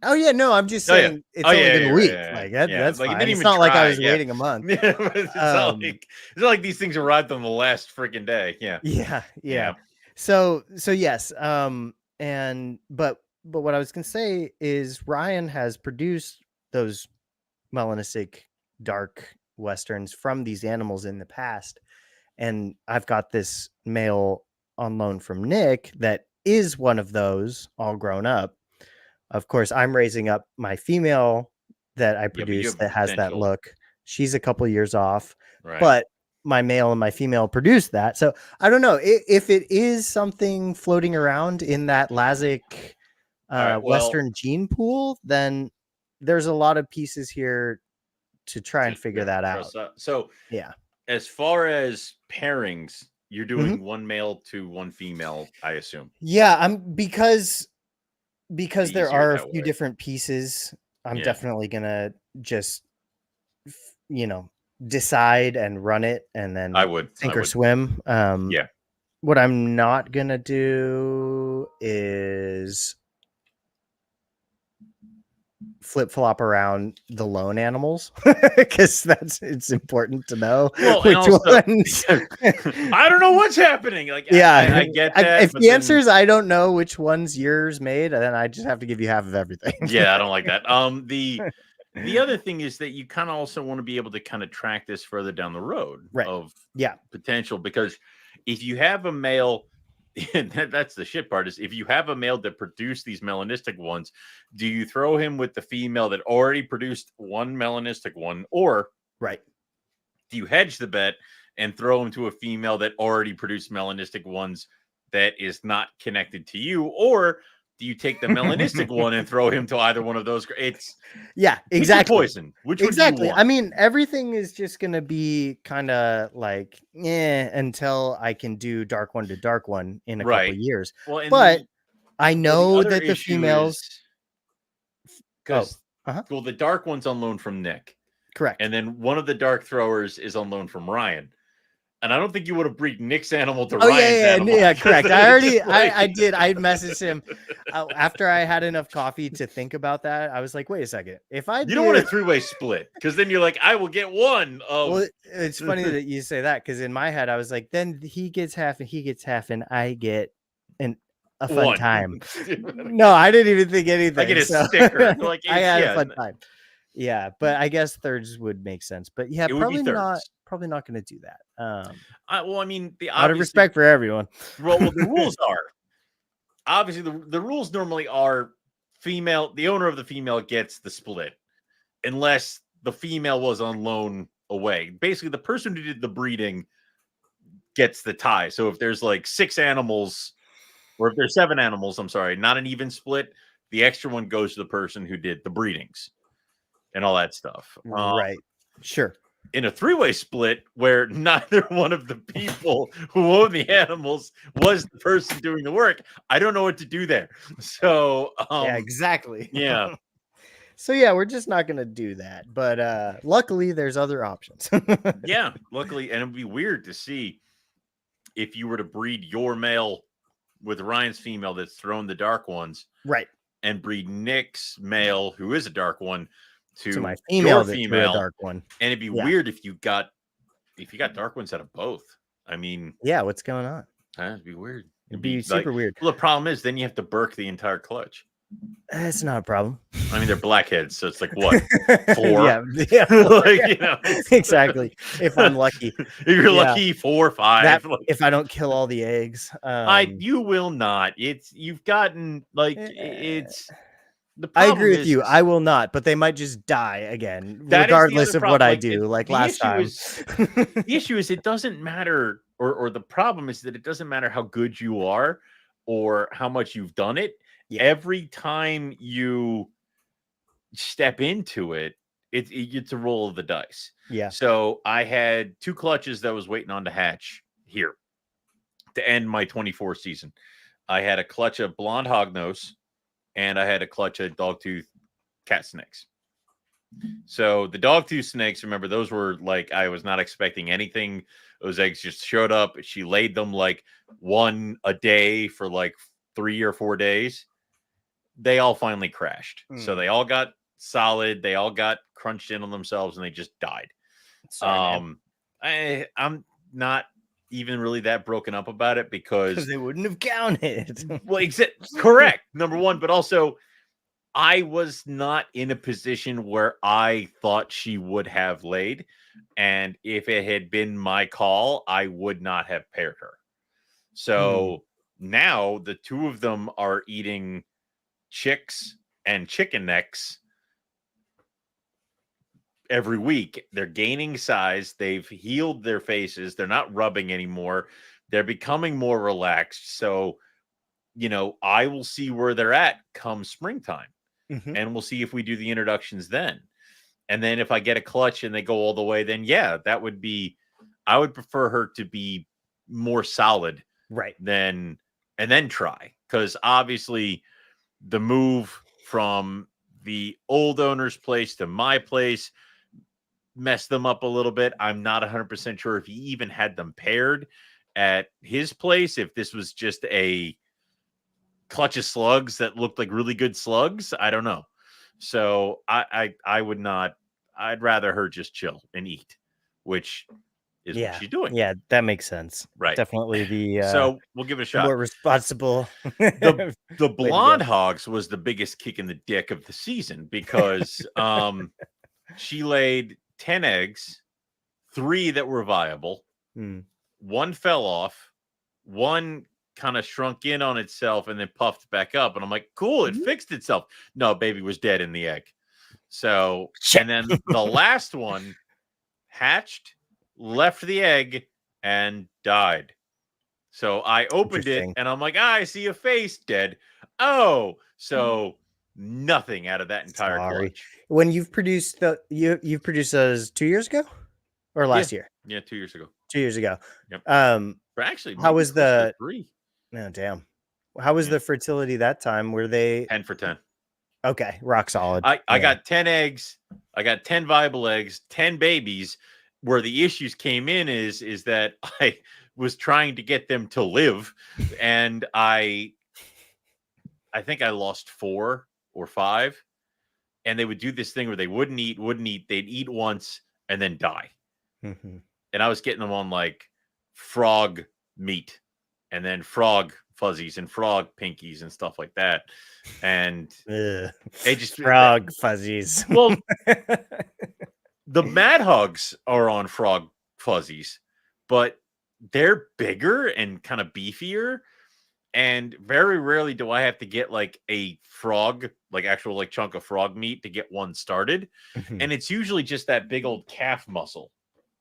Oh yeah, no, I'm just saying it's only been a week. Like that's like, fine. It's not like I was waiting a month. It's not like these things arrived on the last freaking day. Yeah. So yes. And but what I was gonna say is Ryan has produced those melanistic dark westerns from these animals in the past, and I've got this male on loan from Nick that is one of those, all grown up. Of course, I'm raising up my female that I produced that has that look. She's a couple years off, but my male and my female produce that. So I don't know if it is something floating around in that Lazic Western gene pool, then there's a lot of pieces here to try and figure that out. So yeah, as far as pairings, you're doing one male to one female, I assume. Yeah, because there are a few way. different pieces. I'm definitely gonna just decide and run it, and then I would sink or swim. Yeah. What I'm not gonna do is flip-flop around the lone animals, because it's important to know which ones. I don't know what's happening. Like, I get that. If the answer is I don't know which one's yours made, then I just have to give you half of everything. Yeah, I don't like that. The other thing is that you kind of also want to be able to kind of track this further down the road of potential, because if you have a male, and that's the shit part, is if you have a male that produced these melanistic ones, do you throw him with the female that already produced one melanistic one, or do you hedge the bet and throw him to a female that already produced melanistic ones that is not connected to you, or do you take the melanistic one and throw him to either one of those? It's exactly poison. Which exactly. I mean, everything is just gonna be kind of like until I can do dark one to dark one in a couple of years. Well, but I know that the females, because well, the dark one's on loan from Nick, correct, and then one of the dark throwers is on loan from Ryan. And I don't think you would have breed Nick's animal to Ryan's animal. Yeah, correct. I already, I did. I messaged him after I had enough coffee to think about that. I was like, wait a second. You don't want a three-way split, because then you're like, I will get one. Well, it's funny that you say that, because in my head I was like, then he gets half and he gets half, and I get a fun time. No, I didn't even think anything. I get a sticker. Like, I had a fun time. Yeah, but I guess thirds would make sense. But yeah, probably not going to do that. Well, I mean, out of respect for everyone. Well, the rules are obviously the rules normally are female. The owner of the female gets the split, unless the female was on loan away. Basically, the person who did the breeding gets the tie. So if there's like 6 animals, or if there's 7 animals, I'm sorry, not an even split, the extra one goes to the person who did the breedings and all that stuff. Right. Sure. In a 3-way split where neither one of the people who own the animals was the person doing the work, I don't know what to do there. So yeah, exactly. Yeah. So yeah, we're just not going to do that. But luckily there's other options. Yeah, luckily. And it'd be weird to see if you were to breed your male with Ryan's female that's thrown the dark ones. Right. And breed Nick's male, who is a dark one, to my female, dark one. And it'd be weird if you got dark ones out of both. I mean, yeah, what's going on? It'd be weird. It'd be super weird. Well, the problem is then you have to burk the entire clutch. It's not a problem. I mean, they're blackheads, so it's like what, 4? Yeah. Like, exactly. If I'm lucky. If you're lucky, 4 or 5. If I don't kill all the eggs, you will not. You've gotten it's. I agree with you. I will not, but they might just die again, regardless of what I do. Like last time. The issue is it doesn't matter, or the problem is that it doesn't matter how good you are or how much you've done it. Yeah. Every time you step into it, it's a roll of the dice. Yeah. So I had 2 clutches that was waiting on to hatch here to end my 24 season. I had a clutch of blonde hognose, and I had a clutch of dogtooth cat snakes. So the dogtooth snakes, remember, those were like, I was not expecting anything. Those eggs just showed up. She laid them like 1 a day for like 3 or 4 days. They all finally crashed. So they all got solid. They all got crunched in on themselves, and they just died. Sorry, I'm not even really that broken up about it, because they wouldn't have counted. Well, correct, number one, but also I was not in a position where I thought she would have laid, and if it had been my call, I would not have paired her. So now the 2 of them are eating chicks and chicken necks every week. They're gaining size. They've healed their faces. They're not rubbing anymore. They're becoming more relaxed. So, I will see where they're at come springtime. And we'll see if we do the introductions then. And then if I get a clutch and they go all the way, then yeah, I would prefer her to be more solid. Right. And then try. Because obviously the move from the old owner's place to my place messed them up a little bit. I'm not 100% sure if he even had them paired at his place. If this was just a clutch of slugs that looked like really good slugs, I don't know. So I would not. I'd rather her just chill and eat, which is what she's doing. Yeah, that makes sense. Right. Definitely the so we'll give it a shot. more responsible. The blonde hogs was the biggest kick in the dick of the season because she laid 10 eggs, 3 that were viable, 1 fell off, 1 kind of shrunk in on itself and then puffed back up. And I'm like, cool, it fixed itself. No, baby was dead in the egg. So, and then the last one hatched, left the egg, and died. So I opened it and I'm like, I see a face, dead. Oh, so nothing out of that entire clutch. When you've produced you've produced those 2 years ago or last year? Yeah, 2 years ago. 2 years ago. Yep. But actually, how was the 3? No, damn. How was the fertility that time? Were they 10 for 10? Okay, rock solid. I got 10 eggs. I got 10 viable eggs, 10 babies. Where the issues came in is that I was trying to get them to live, and I think I lost 4 or 5, and they would do this thing where they wouldn't eat. They'd eat once and then die. And I was getting them on like frog meat, and then frog fuzzies and frog pinkies and stuff like that. And they just frog fuzzies. Well, the mad hogs are on frog fuzzies, but they're bigger and kind of beefier. And very rarely do I have to get like a frog, like actual like chunk of frog meat to get one started. And it's usually just that big old calf muscle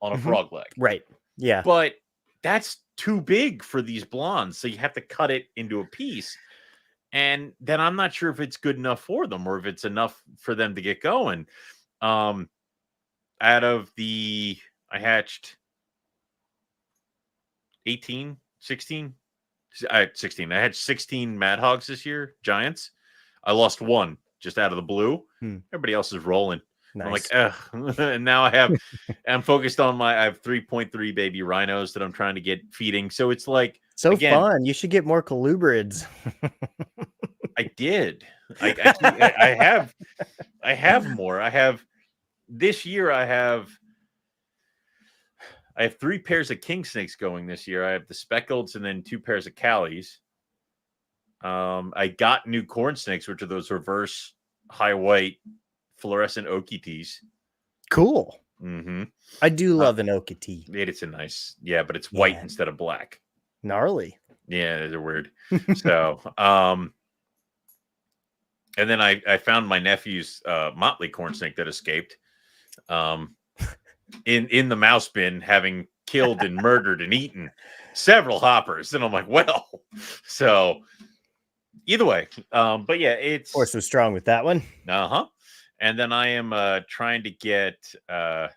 on a frog leg. Right. Yeah. But that's too big for these blondes. So you have to cut it into a piece. And then I'm not sure if it's good enough for them or if it's enough for them to get going. I hatched 18, 16. I had 16. I had 16 Mad Hogs this year, Giants. I lost 1 just out of the blue. Everybody else is rolling. Nice. I'm like, ugh. And now I'm focused on I have 3.3 baby rhinos that I'm trying to get feeding. So it's like, fun. You should get more colubrids. I did. I have more. This year I have 3 pairs of king snakes going this year. I have the speckleds and then 2 pairs of callies. I got new corn snakes, which are those reverse high white fluorescent okities. Cool. Mm-hmm. I do love an okitee. It's a nice, but it's white instead of black. Gnarly. Yeah, they're weird. So, and then I found my nephew's motley corn snake that escaped. In the mouse bin, having killed and murdered and eaten several hoppers. And I'm like, well, so either way. But yeah, it's force was strong with that one. And then I am trying to get I'm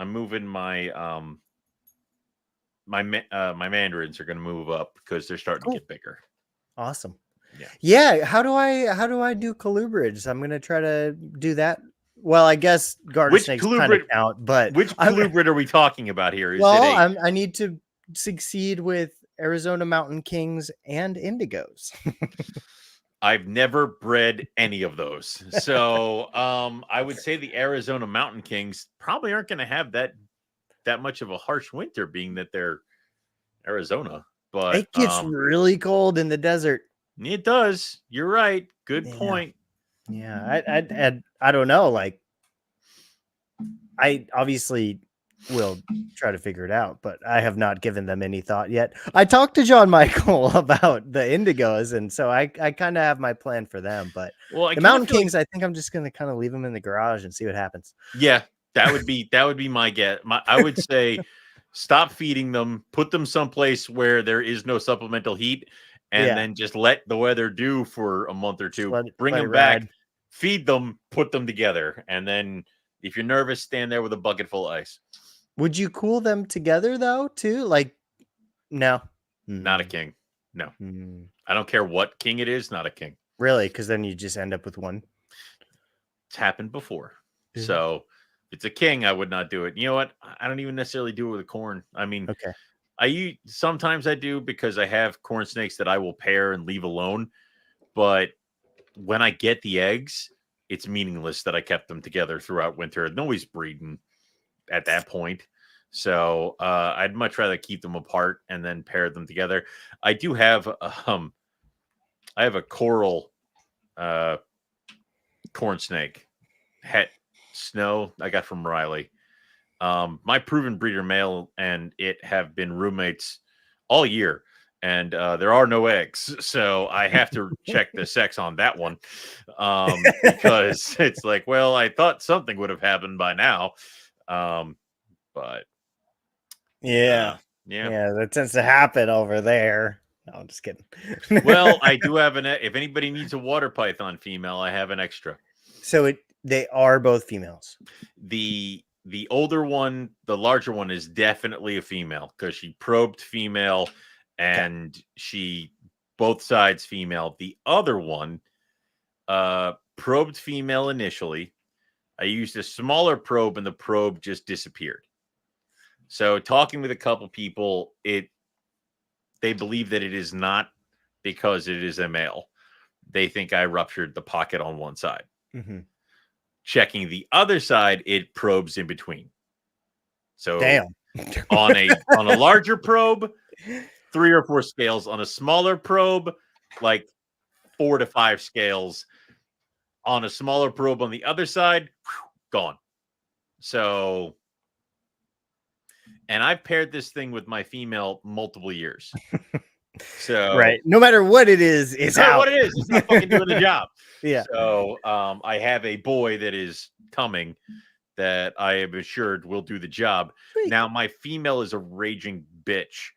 moving my my mandarins are going to move up because they're starting to get bigger. Awesome. Yeah. How do I do colubrids? I'm going to try to do that. Well, I guess garter snakes kind of count, but which colubrid are we talking about here? I need to succeed with Arizona Mountain Kings and Indigos. I've never bred any of those. So I would say the Arizona Mountain Kings probably aren't going to have that much of a harsh winter, being that they're Arizona. But it gets really cold in the desert. It does. You're right. Good point. Yeah, I don't know. Like, I obviously we'll try to figure it out. But I have not given them any thought yet. I talked to John Michael about the indigos, and so I kind of have my plan for them. But Well, I the kind of Mountain feel like Kings, I think I'm just gonna kind of leave them in the garage and see what happens. yeah, that would be my guess. I would say stop feeding them, put them someplace where there is no supplemental heat, and Yeah, then just let the weather do for a month or just two. Bring let it them back, ride. feed them, put them together, and then if you're nervous, stand there with a bucket full of ice. Would you cool them together though, too? Like, no. Not a king. No. Mm. I don't care what king it is, not a king. Really? Because then you just end up with one. It's happened before. Yeah. So if it's a king, I would not do it. You know what? I don't even necessarily do it with a corn. I mean, Okay. sometimes I do because I have corn snakes that I will pair and leave alone. But when I get the eggs, it's meaningless that I kept them together throughout winter. Nobody's breeding at that point. So I'd much rather keep them apart and then pair them together. I do have I have a coral corn snake, het snow I got from Riley. My proven breeder male and it have been roommates all year, and there are no eggs, so I have to check the sex on that one because it's like, well, I thought something would have happened by now, but Yeah. yeah. Yeah, that tends to happen over there. No, I'm just kidding. Well, I do have if anybody needs a water python female, I have an extra. So they are both females. The older one, the larger one, is definitely a female because she probed female and she both sides female. The other one probed female initially. I used a smaller probe and the probe just disappeared. So talking with a couple people, they believe that it is not because it is a male. They think I ruptured the pocket on one side. Mm-hmm. Checking the other side, it probes in between. So damn. on a larger probe, 3 or 4 scales. On a smaller probe, like 4 to 5 scales. On a smaller probe on the other side, gone. So, and I've paired this thing with my female multiple years. So right, no matter what it is, it's no matter out. what it is, it's not fucking doing the job. Yeah. So I have a boy that is coming that I am assured will do the job. Sweet. Now my female is a raging bitch.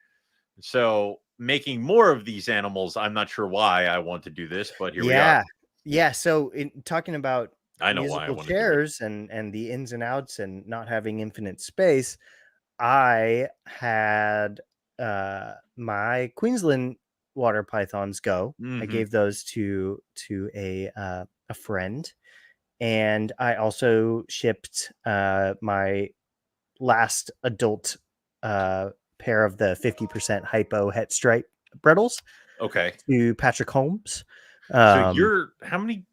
So making more of these animals, I'm not sure why I want to do this, but here we are. Yeah. So in talking about I know why I musical want to do it. chairs and the ins and outs and not having infinite space, I had my Queensland water pythons go. I gave those to a friend, and I also shipped my last adult pair of the 50% hypo het stripe Brettles to Patrick Holmes. So how many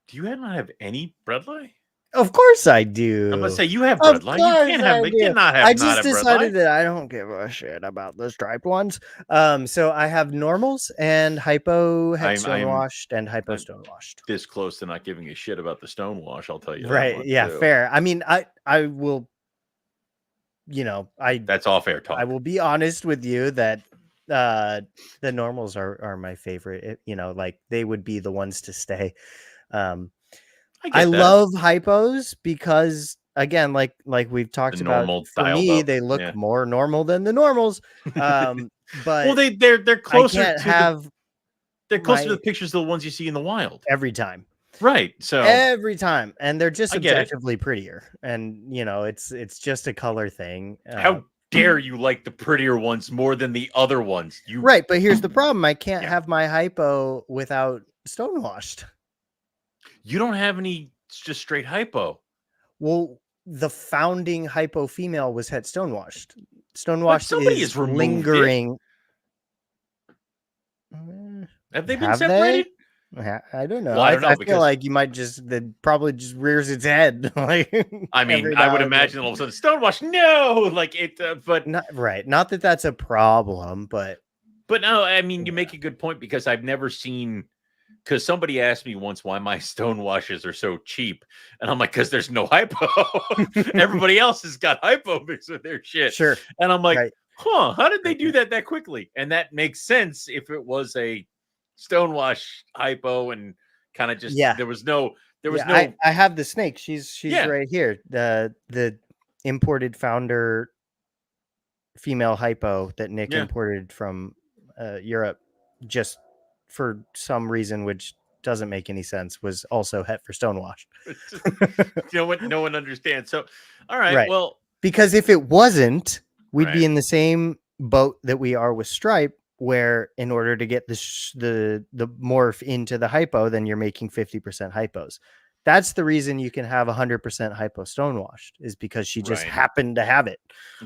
do you not have any bredli? Of course I do. I'm gonna say you have bredli. You cannot have. I just decided that I don't give a shit about the striped ones. So I have normals and hypo het stonewashed and hypo stonewashed. This close to not giving a shit about the stonewash, I'll tell you. Right? Yeah, too. Fair. I mean, I will. That's all fair talk. I will be honest with you that the normals are my favorite. Like they would be the ones to stay. I love hypos because again, like we've talked about, for me, they look more normal than the normals. But well, they're closer they're closer to the pictures of the ones you see in the wild every time. Right. So every time, and they're just objectively prettier, and it's just a color thing. How dare you like the prettier ones more than the other ones? Right, but here's the problem: I can't have my hypo without stonewashed. You don't have any just straight hypo. Well, the founding hypo female was het stonewashed. Stonewashed is lingering. Have they been separated? I don't know. Well, I don't know, I feel like you might probably just rears its head. Like, I mean, I would imagine all of a sudden stonewash. No, like it, but not right. Not that that's a problem, but no. I mean, you make a good point because I've never seen because somebody asked me once why my stone washes are so cheap, and I'm like, because there's no hypo. Everybody else has got hypo mixed with their shit, Sure. and I'm like, Right. huh? How did they Right. do that quickly? And that makes sense if it was a stonewash hypo and kind of just Yeah. there was no I have the snake. She's yeah. right here. The imported founder female hypo that Nick Yeah. imported from Europe, just for some reason which doesn't make any sense, was also het for stonewashed. No one understands. So, all right, Right. well, Because if it wasn't, we'd be right, in the same boat that we are with Stripe, where in order to get the morph into the hypo, then you're making 50% hypos. That's the reason you can have 100% hypo stonewashed, is because she just right. happened to have it.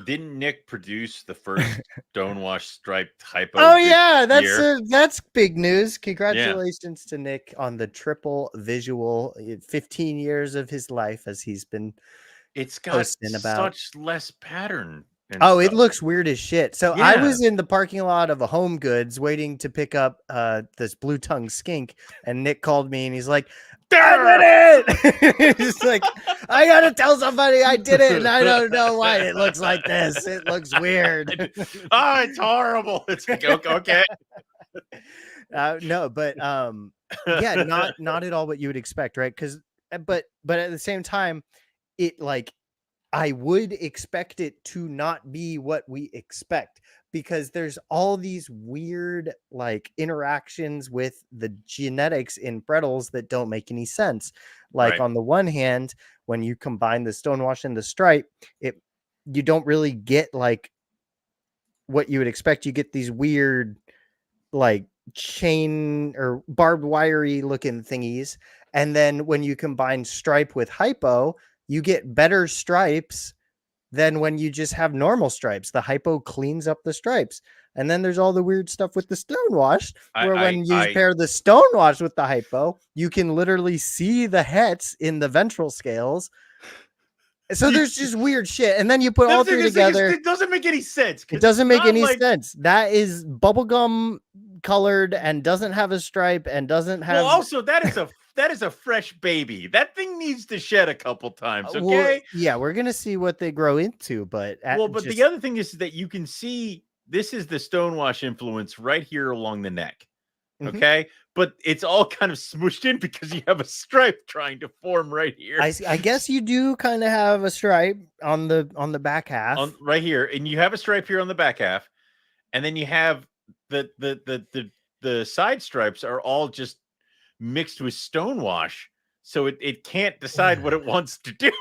Didn't Nick produce the first stonewash striped hypo Oh this yeah, year? that's big news. Yeah. Congratulations to Nick on the triple visual. 15 years of his life, as he's been It's got posting about. such less pattern and Oh, it stuff. looks weird as shit. So I Yeah. was in the parking lot of a Home Goods waiting to pick up this blue tongue skink, and Nick called me and he's like, I did it. He's like, I gotta tell somebody I did it, and I don't know why it looks like this. It looks weird. Oh, it's horrible. It's like, okay. No, but yeah, not at all what you would expect, right? Because but at the same time, it like, I would expect it to not be what we expect, because there's all these weird like interactions with the genetics in Brettles that don't make any sense. Like, Right. on the one hand, when you combine the stonewash and the stripe, you don't really get like what you would expect. You get these weird like chain or barbed wirey looking thingies, and then when you combine stripe with hypo, you get better stripes than when you just have normal stripes. The hypo cleans up the stripes. And then there's all the weird stuff with the stonewash, where when you pair the stonewash with the hypo, you can literally see the hets in the ventral scales. So there's just weird shit. And then you put all three together. It doesn't make any sense. It doesn't make any sense. That is bubblegum colored and doesn't have a stripe and doesn't have. Well, also that is a fresh baby. That thing needs to shed a couple times. Okay. Well, yeah, we're gonna see what they grow into, but the other thing is that you can see this is the stonewash influence right here along the neck. Okay. But it's all kind of smooshed in because you have a stripe trying to form right here. I guess you do kind of have a stripe on the back half. Right here. And you have a stripe here on the back half. And then you have the side stripes are all just mixed with stonewash. So it can't decide what it wants to do.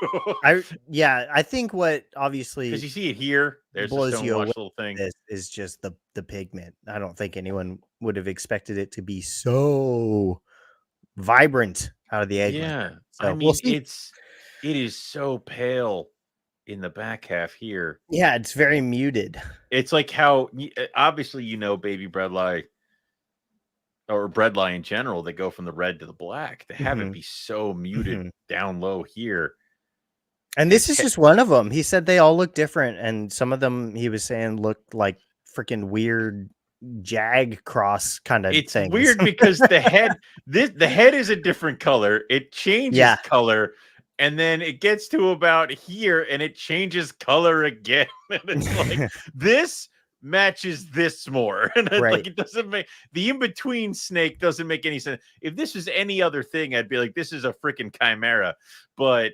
I think what obviously, because you see it here, there's blows the stonewash you away little thing. Is just the pigment. I don't think anyone would have expected it to be so vibrant out of the egg. Yeah, like so I mean, it is so pale in the back half here. Yeah, it's very muted. It's like how obviously baby breadlie or breadlie in general, they go from the red to the black. They have it be so muted down low here. And this is just one of them. He said they all look different, and some of them he was saying looked like freaking weird jag cross kind of it's things. Weird because the head is a different color. It changes color, and then it gets to about here and it changes color again. And it's like this matches this more. And like it doesn't make the in-between snake doesn't make any sense. If this was any other thing, I'd be like, this is a freaking chimera. But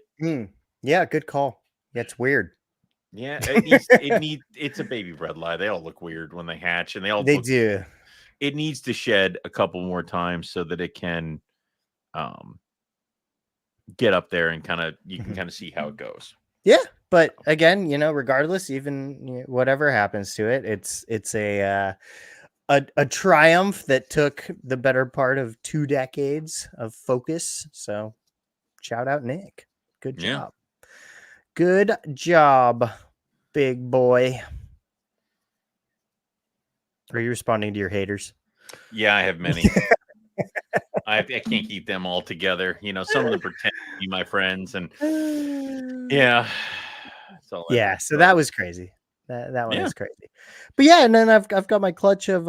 yeah, good call. Yeah, it's weird. Yeah, it's a baby breadlie. They all look weird when they hatch, and they do. It needs to shed a couple more times so that it can get up there and you can kind of see how it goes. Yeah, but again, regardless, even whatever happens to it, it's a triumph that took the better part of 2 decades of focus. So shout out Nick. Good job. Good job, big boy. Are you responding to your haters? Yeah, I have many. I can't keep them all together. Some of them pretend to be my friends, and yeah. So that was crazy. That one was crazy. But yeah, and then I've got my clutch of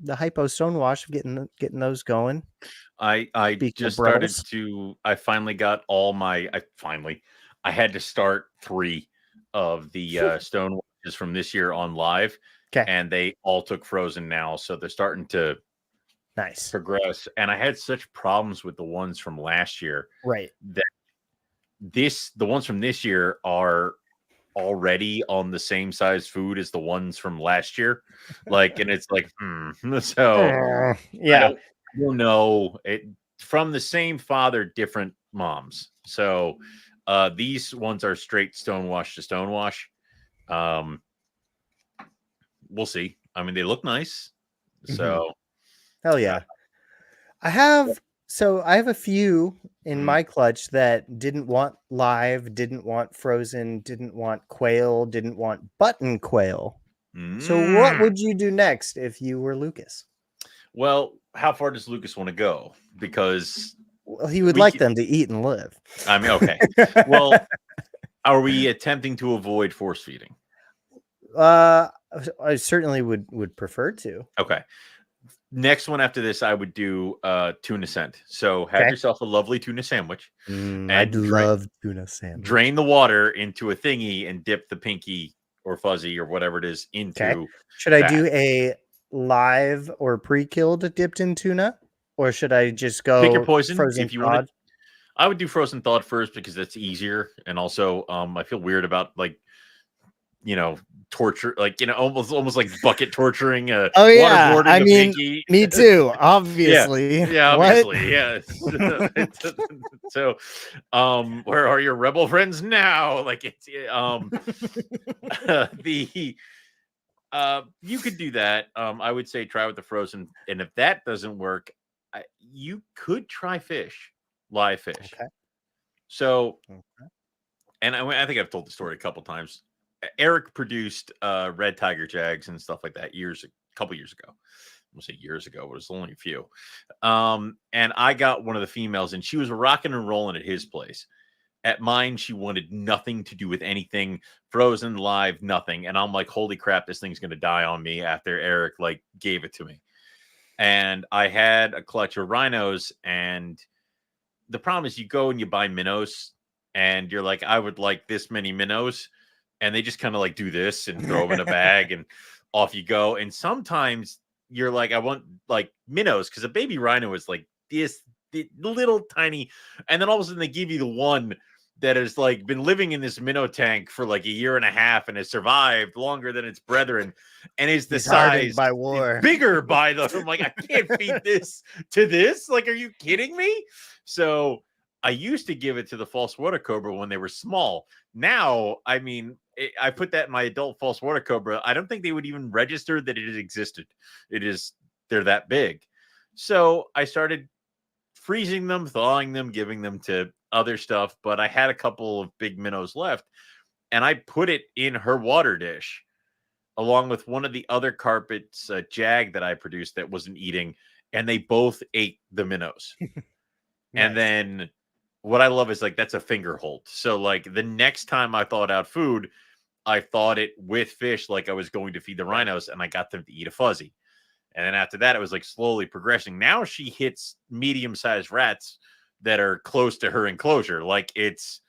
the hypo stonewash, getting those going. I Speaking of just started Brettles. to. I finally got all my. I had to start 3 of the stone watches from this year on live, Okay, and they all took frozen now, so they're starting to nice. progress. And I had such problems with the ones from last year Right. that the ones from this year are already on the same size food as the ones from last year. Like, and it's like, so Yeah. I don't know. It from the same father, different moms. So these ones are straight stonewash to stonewash. Um, we'll see. I mean, they look nice. Mhm. So Hell yeah. I have a few in mm, my clutch that didn't want live, didn't want frozen, didn't want quail, didn't want button quail. So what mm. would you do next if you were Lucas? Well, how far does Lucas want to go? Because Well, he would we like can, them to eat and live. I mean, okay. Well, are we attempting to avoid force feeding? uh, I certainly would prefer to. Okay. Next one after this, I would do tuna scent. So have Okay. yourself a lovely tuna sandwich I'd and love tuna sandwich. drain the water into a thingy and dip the pinky or fuzzy or whatever it is Okay. into Should I that. do a live or pre-killed dipped in tuna, or should I just Pick your go poison frozen if you want to. cod? I would do frozen thawed first because that's easier, and also I feel weird about like torture, like almost like bucket torturing, Oh yeah, I waterboarding a mean, pinky. me too. Yeah, Obviously. yeah, What? obviously, yes. So, where are your rebel friends now? Like it's the you could do that. I would say try with the frozen, and if that doesn't work, you could try fish, live fish. Okay. So, Okay. and I think I've told the story a couple times. Eric produced red tiger jags and stuff like that a couple years ago. I say years ago, but it was only a few. And I got one of the females, and she was rocking and rolling at his place. At mine, she wanted nothing to do with anything frozen, live, nothing. And I'm like, holy crap, this thing's gonna die on me after Eric like gave it to me. And I had a clutch of rhinos, and the problem is you go and you buy minnows, and you're like, I would like this many minnows, and they just kind of like do this and throw them in a bag, and off you go. And sometimes you're like, I want like minnows because a baby rhino is like this little tiny, and then all of a sudden they give you the one that has like been living in this minnow tank for like a year and a half and has survived longer than its brethren and is the He's hardened size by war. bigger by the. I'm like, I can't feed this to this. Like, are you kidding me? So I used to give it to the false water cobra when they were small. Now, I mean, I put that in my adult false water cobra. I don't think they would even register that it existed. They're that big. So I started freezing them, thawing them, giving them to other stuff. But I had a couple of big minnows left, and I put it in her water dish along with one of the other carpets, jag that I produced that wasn't eating, and they both ate the minnows. And Nice. then what I love is like that's a finger hold. So like the next time I thawed out food, I thawed it with fish like I was going to feed the Right. rhinos, and I got them to eat a fuzzy. And then after that, it was like slowly progressing. Now she hits medium-sized rats that are close to her enclosure. Like that's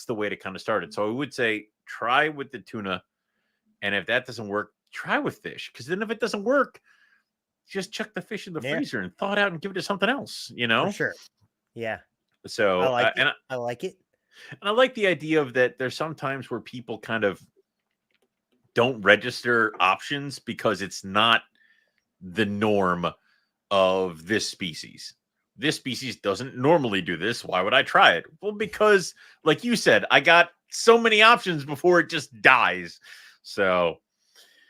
the way to kind of start it. So I would say try with the tuna, and if that doesn't work, try with fish. Because then if it doesn't work, just chuck the fish in the Yeah, freezer and thaw it out and give it to something else. for sure. Yeah. I So like it. I like it. and I like the idea of that. There's some times where people kind of don't register options because it's not the norm of this species. This species doesn't normally do this. Why would I try it? Well, because, like you said, I got so many options before it just dies. So,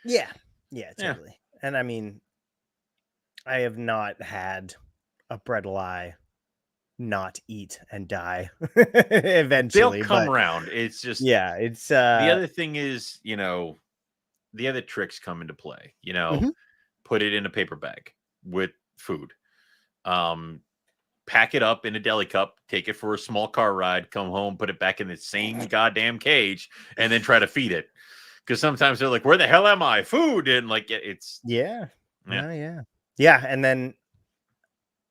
Yeah. Yeah, yeah. totally. And I mean, I have not had a bredli not eat and die They'll eventually, come but around. It's just yeah, it's the other thing is, the other tricks come into play. mhm. Put it in a paper bag with food. Um, Pack it up in a deli cup, take it for a small car ride, come home, put it back in the same goddamn cage, and then try to feed it. Because sometimes they're like, "Where the hell am I? Food!" And like it's Yeah. Yeah. And then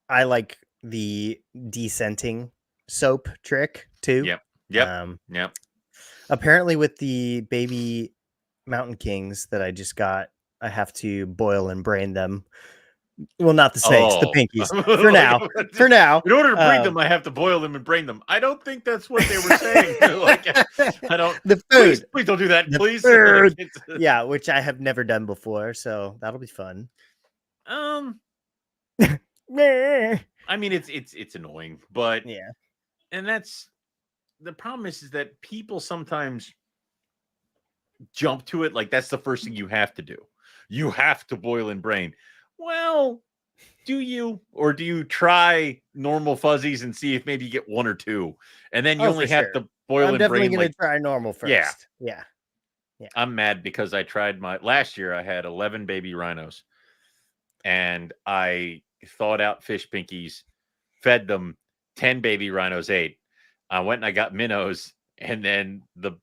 I like the descenting soap trick too. Yep. Um, Yep. apparently with the baby mountain kings that I just got, I have to boil and brain them. Well, not the snakes, the Oh, pinkies. For like, now. For now. in order to breed them, I have to boil them and brain them. I don't think that's what they were saying. Like, I don't. The Please food. don't do that, The please. food. Like, Yeah, which I have never done before, so that'll be fun. Meh. I mean, it's annoying, but Yeah. and that's the problem is that people sometimes jump to it like that's the first thing you have to do. You have to boil and brain. Well, do you, or do you try normal fuzzies and see if maybe you get one or two, and then you Oh, only for have sure. to boil I'm and definitely brain gonna like try normal yeah. first. Yeah. I'm mad because I tried last year. I had 11 baby rhinos, and I thawed out fish pinkies, fed them 10 baby rhinos, 8. I went and I got minnows, and then the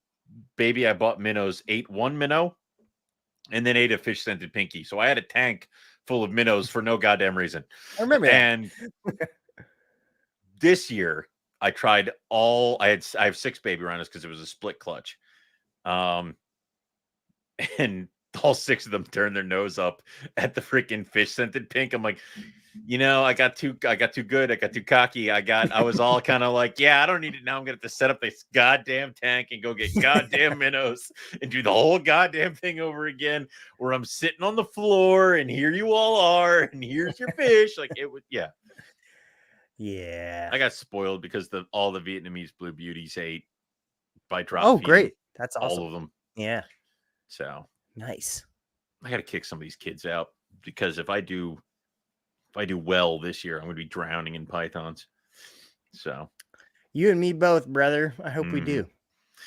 baby I bought minnows ate one minnow, and then ate a fish scented pinky. So I had a tank full of minnows for no goddamn reason. I remember that. And this year I tried I have 6 baby rhinos because it was a split clutch. And all 6 of them turned their nose up at the freaking fish scented pink. I'm like, I got too good. I got too cocky. I was all kind of like, yeah, I don't need it now. I'm going to have to set up this goddamn tank and go get goddamn minnows and do the whole goddamn thing over again, where I'm sitting on the floor and here you all are and here's your fish. Like it would, yeah. Yeah. I got spoiled because all the Vietnamese blue beauties ate by drop Oh, feeding. Great. That's awesome. All of them. Yeah. So nice. I got to kick some of these kids out, because if I do well this year, I'm going to be drowning in pythons. So you and me both, brother. I hope we do.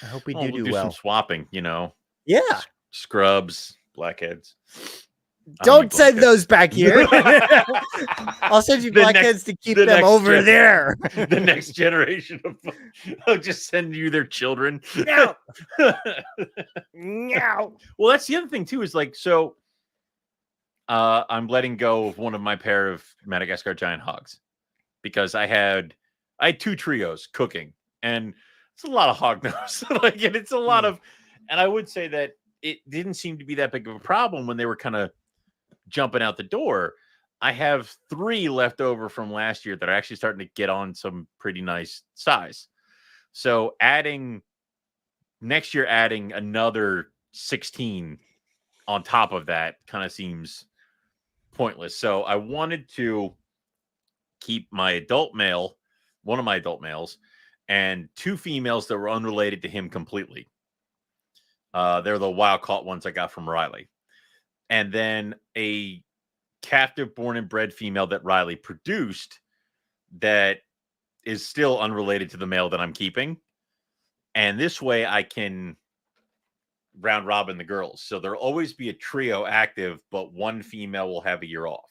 I hope we we'll do well. some swapping, Yeah. Scrubs, blackheads. Don't send those back here. I'll send you blackheads to keep them over there. The next generation I'll just send you their children. No. No. Well, that's the other thing too, is like, so I'm letting go of one of my pair of Madagascar giant hogs, because I had 2 trios cooking, and it's a lot of hog nose. Like, and it's a lot of, and I would say that it didn't seem to be that big of a problem when they were kind of jumping out the door. I have 3 left over from last year that are actually starting to get on some pretty nice size. So next year, adding another 16 on top of that kind of seems pointless. So I wanted to keep my adult male, one of my adult males, and 2 females that were unrelated to him completely. They're the wild caught ones I got from Riley. And then a captive born and bred female that Riley produced that is still unrelated to the male that I'm keeping. And this way I can round robin the girls. So there'll always be a trio active, but one female will have a year off.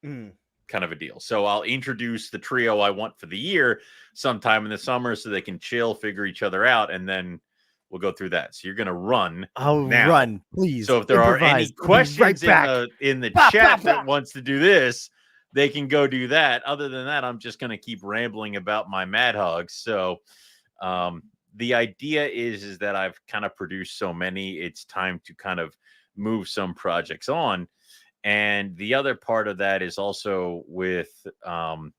Kind of a deal. So I'll introduce the trio I want for the year sometime in the summer so they can chill, figure each other out, and then we'll go through that. So you're going to run. Run, please. So if there are any questions in the chat that wants to do this, they can go do that. Other than that, I'm just going to keep rambling about my mad hogs. So the idea is that I've kind of produced so many, it's time to kind of move some projects on. And the other part of that is also with trying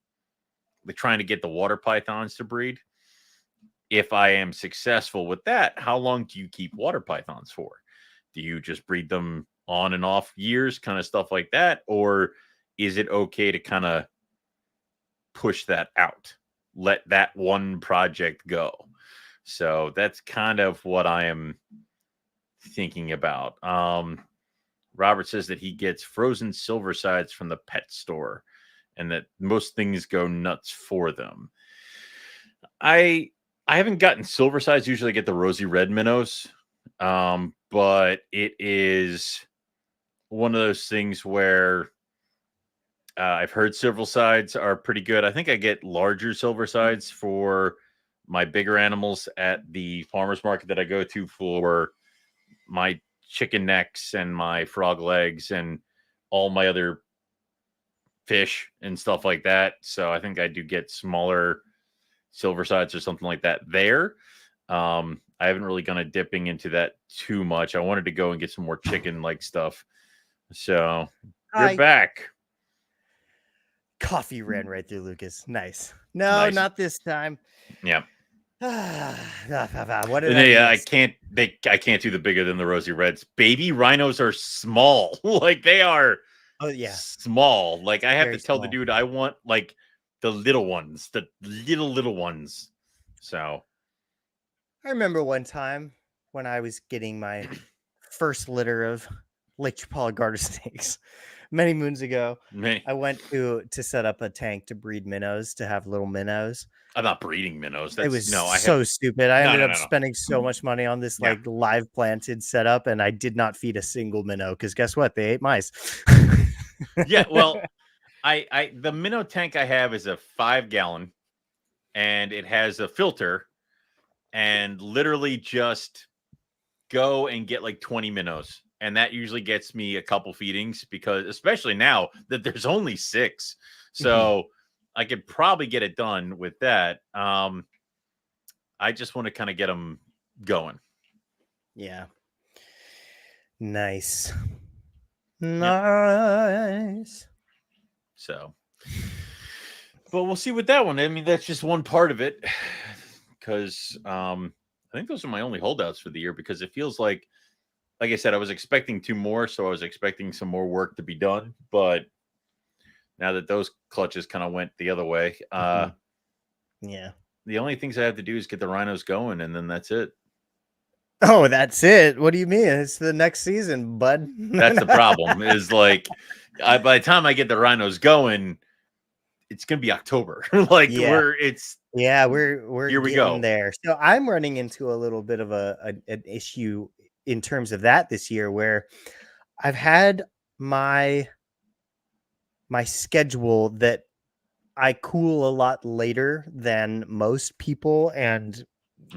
to get the water pythons to breed. If I am successful with that, how long do you keep water pythons for? Do you just breed them on and off years, kind of stuff like that? Or is it okay to kind of push that out? Let that one project go. So that's kind of what I am thinking about. Robert says that he gets frozen silver sides from the pet store and that most things go nuts for them. I haven't gotten silver sides. Usually I get the rosy red minnows. But it is one of those things where I've heard silver sides are pretty good. I think I get larger silver sides for my bigger animals at the farmer's market that I go to for my chicken necks and my frog legs and all my other fish and stuff like that. So I think I do get smaller silver sides or something like that there. I haven't really gone dipping into that too much. I wanted to go and get some more chicken like stuff. So you're back. Coffee ran right through Lucas. Nice. No, Nice. not this time. Yeah. What did I miss? I can't do the bigger than the rosy reds. Baby rhinos are small. Like they are small. Like I have to tell the dude I want like the little ones, the little ones. So I remember one time when I was getting my first litter of Lake Chapala garter snakes many moons ago. I went to set up a tank to breed minnows, to have little minnows. I'm not breeding minnows. It was stupid. I ended up spending so much money on this like live planted setup, and I did not feed a single minnow because guess what? They ate mice. Yeah, well, I the minnow tank I have is a 5-gallon, and it has a filter, and literally just go and get like 20 minnows. And that usually gets me a couple feedings because especially now that there's only 6. So I could probably get it done with that. I just want to kind of get them going. Yeah. Nice. Nice. Yep. So, but we'll see with that one. I mean, that's just one part of it because I think those are my only holdouts for the year because it feels like I said, I was expecting 2 more, so I was expecting some more work to be done. But now that those clutches kind of went the other way, yeah, the only things I have to do is get the rhinos going, and then that's it. Oh, that's it? What do you mean? It's the next season, bud. That's the problem. Is like, by the time I get the rhinos going, it's gonna be October. Like we're here we go there. So I'm running into a little bit of an issue in terms of that this year, where I've had my schedule that I cool a lot later than most people, and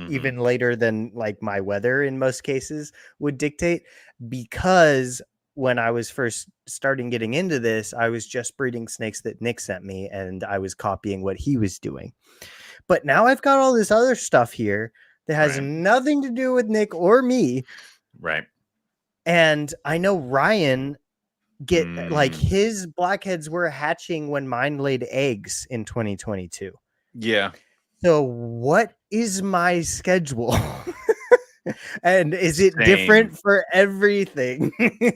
even later than like my weather in most cases would dictate, because when I was first starting getting into this, I was just breeding snakes that Nick sent me and I was copying what he was doing. But now I've got all this other stuff here that has nothing to do with Nick or me. Right. And I know Ryan like his blackheads were hatching when mine laid eggs in 2022. Yeah. So what is my schedule? And is it different for everything?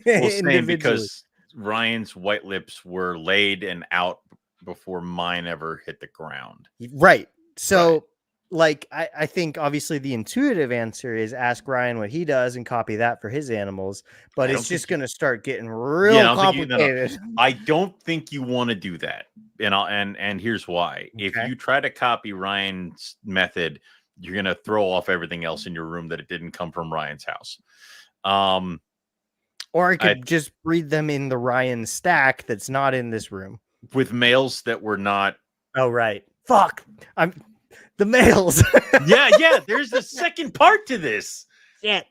Well, same, because Ryan's white lips were laid and out before mine ever hit the ground. Right. So like, I think obviously the intuitive answer is ask Ryan what he does and copy that for his animals, but it's just going to start getting real complicated. I don't think you want to do that. And here's why. Okay. If you try to copy Ryan's method, you're going to throw off everything else in your room that it didn't come from Ryan's house. Or I could just breed them in the Ryan stack that's not in this room. With males that were not. Oh, right. Fuck. The males. yeah. There's the second part to this. Shit.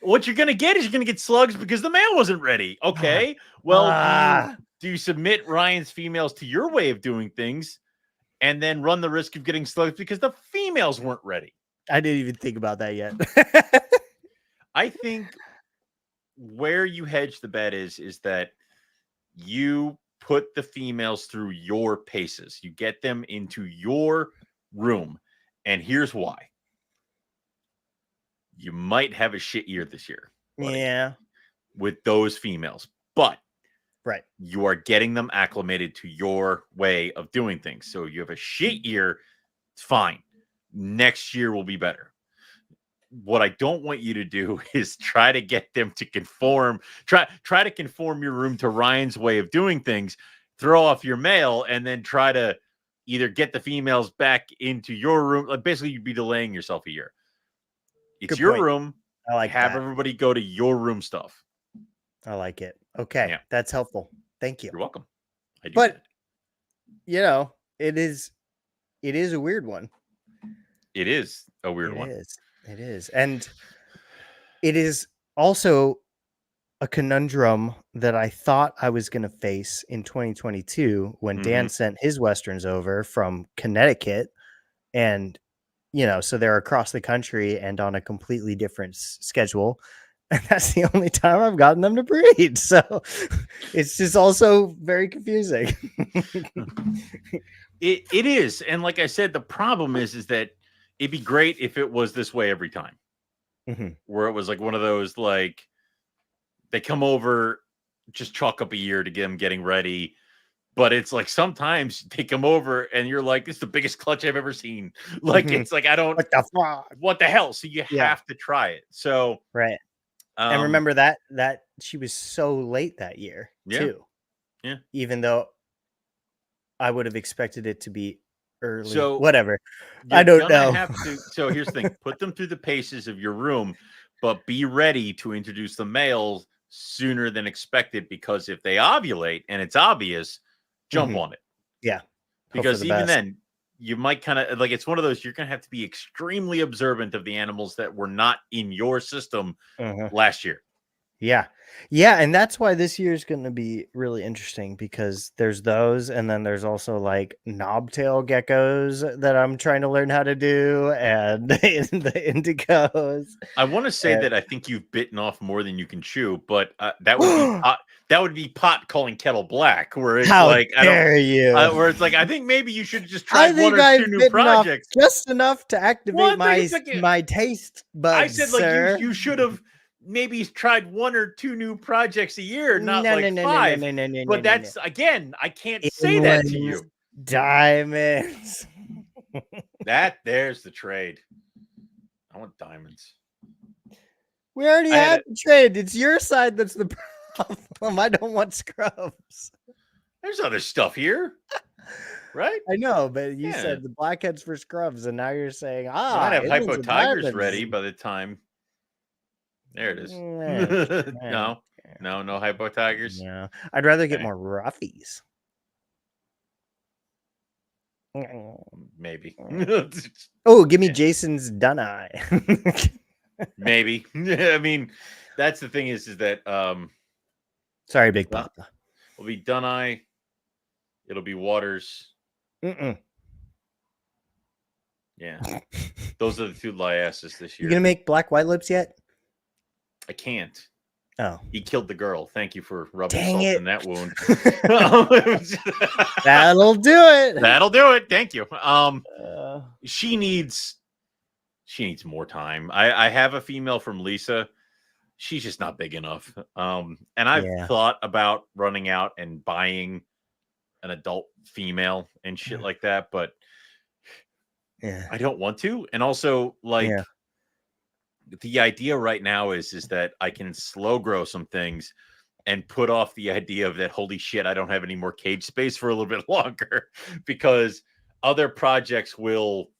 What you're going to get is you're going to get slugs because the male wasn't ready. Okay. Well, do you submit Ryan's females to your way of doing things and then run the risk of getting slugs because the females weren't ready? I didn't even think about that yet. I think where you hedge the bet is that you put the females through your paces. You get them into your room. And here's why. You might have a shit year this year. Buddy, yeah. With those females. But you are getting them acclimated to your way of doing things. So you have a shit year, it's fine. Next year will be better. What I don't want you to do is try to get them to conform. Try to conform your room to Ryan's way of doing things. Throw off your male and then try to either get the females back into your room. Like basically, you'd be delaying yourself a year. It's your room. I like have everybody go to your room stuff. I like it. Okay, that's helpful. Thank you. You're welcome. But you know, it is a weird one. It is a weird one. It is, and it is also a conundrum that I thought I was going to face in 2022 when Dan sent his Westerns over from Connecticut. And, so they're across the country and on a completely different schedule. And that's the only time I've gotten them to breed. So it's just also very confusing. It is. And like I said, the problem is that it'd be great if it was this way every time. Where it was like one of those, like, they come over, just chalk up a year to get them getting ready. But it's like sometimes they come over and you're like, this is the biggest clutch I've ever seen. Like, it's like, I don't, what the hell? So you have to try it. So, right. And remember that she was so late that year too. Yeah. Even though I would have expected it to be early. So whatever. I don't know. So here's the thing. Put them through the paces of your room, but be ready to introduce the males sooner than expected, because if they ovulate and it's obvious, jump on it. Yeah. Because even then, you might kind of, like, it's one of those, you're going to have to be extremely observant of the animals that were not in your system last year. Yeah. Yeah. And that's why this year is going to be really interesting, because there's those. And then there's also like knobtail geckos that I'm trying to learn how to do, and the indigos. I want to say that I think you've bitten off more than you can chew, but that would be pot calling kettle black. Where it's like, dare you? Where it's like, I think maybe you should just try one or two new projects, just enough to activate my taste buds. I said, like, you should have maybe tried one or two new projects a year, not five. But that's again, I can't say that to you. Diamonds. There's the trade. I want diamonds. We already had the trade. It's your side that's the problem. I don't want scrubs. There's other stuff here, right? I know, but you said the blackheads for scrubs, and now you're saying, I might have hypo tigers ready by the time. There it is. No hypo tigers. No, I'd rather get more roughies. Maybe. Oh, give me Jason's dun eye. Maybe. I mean, that's the thing is that sorry, Big Papa. It'll be dun eye. It'll be Waters. Yeah. Those are the two liasses this year. You gonna make black white lips yet? I can't. Oh, he killed the girl. Thank you for rubbing salt in that wound. That'll do it. That'll do it. Thank you. She needs more time. I have a female from Lisa. She's just not big enough. And I've thought about running out and buying an adult female and shit like that, but I don't want to. And also, like, the idea right now is that I can slow grow some things and put off the idea of that, holy shit, I don't have any more cage space for a little bit longer, because other projects will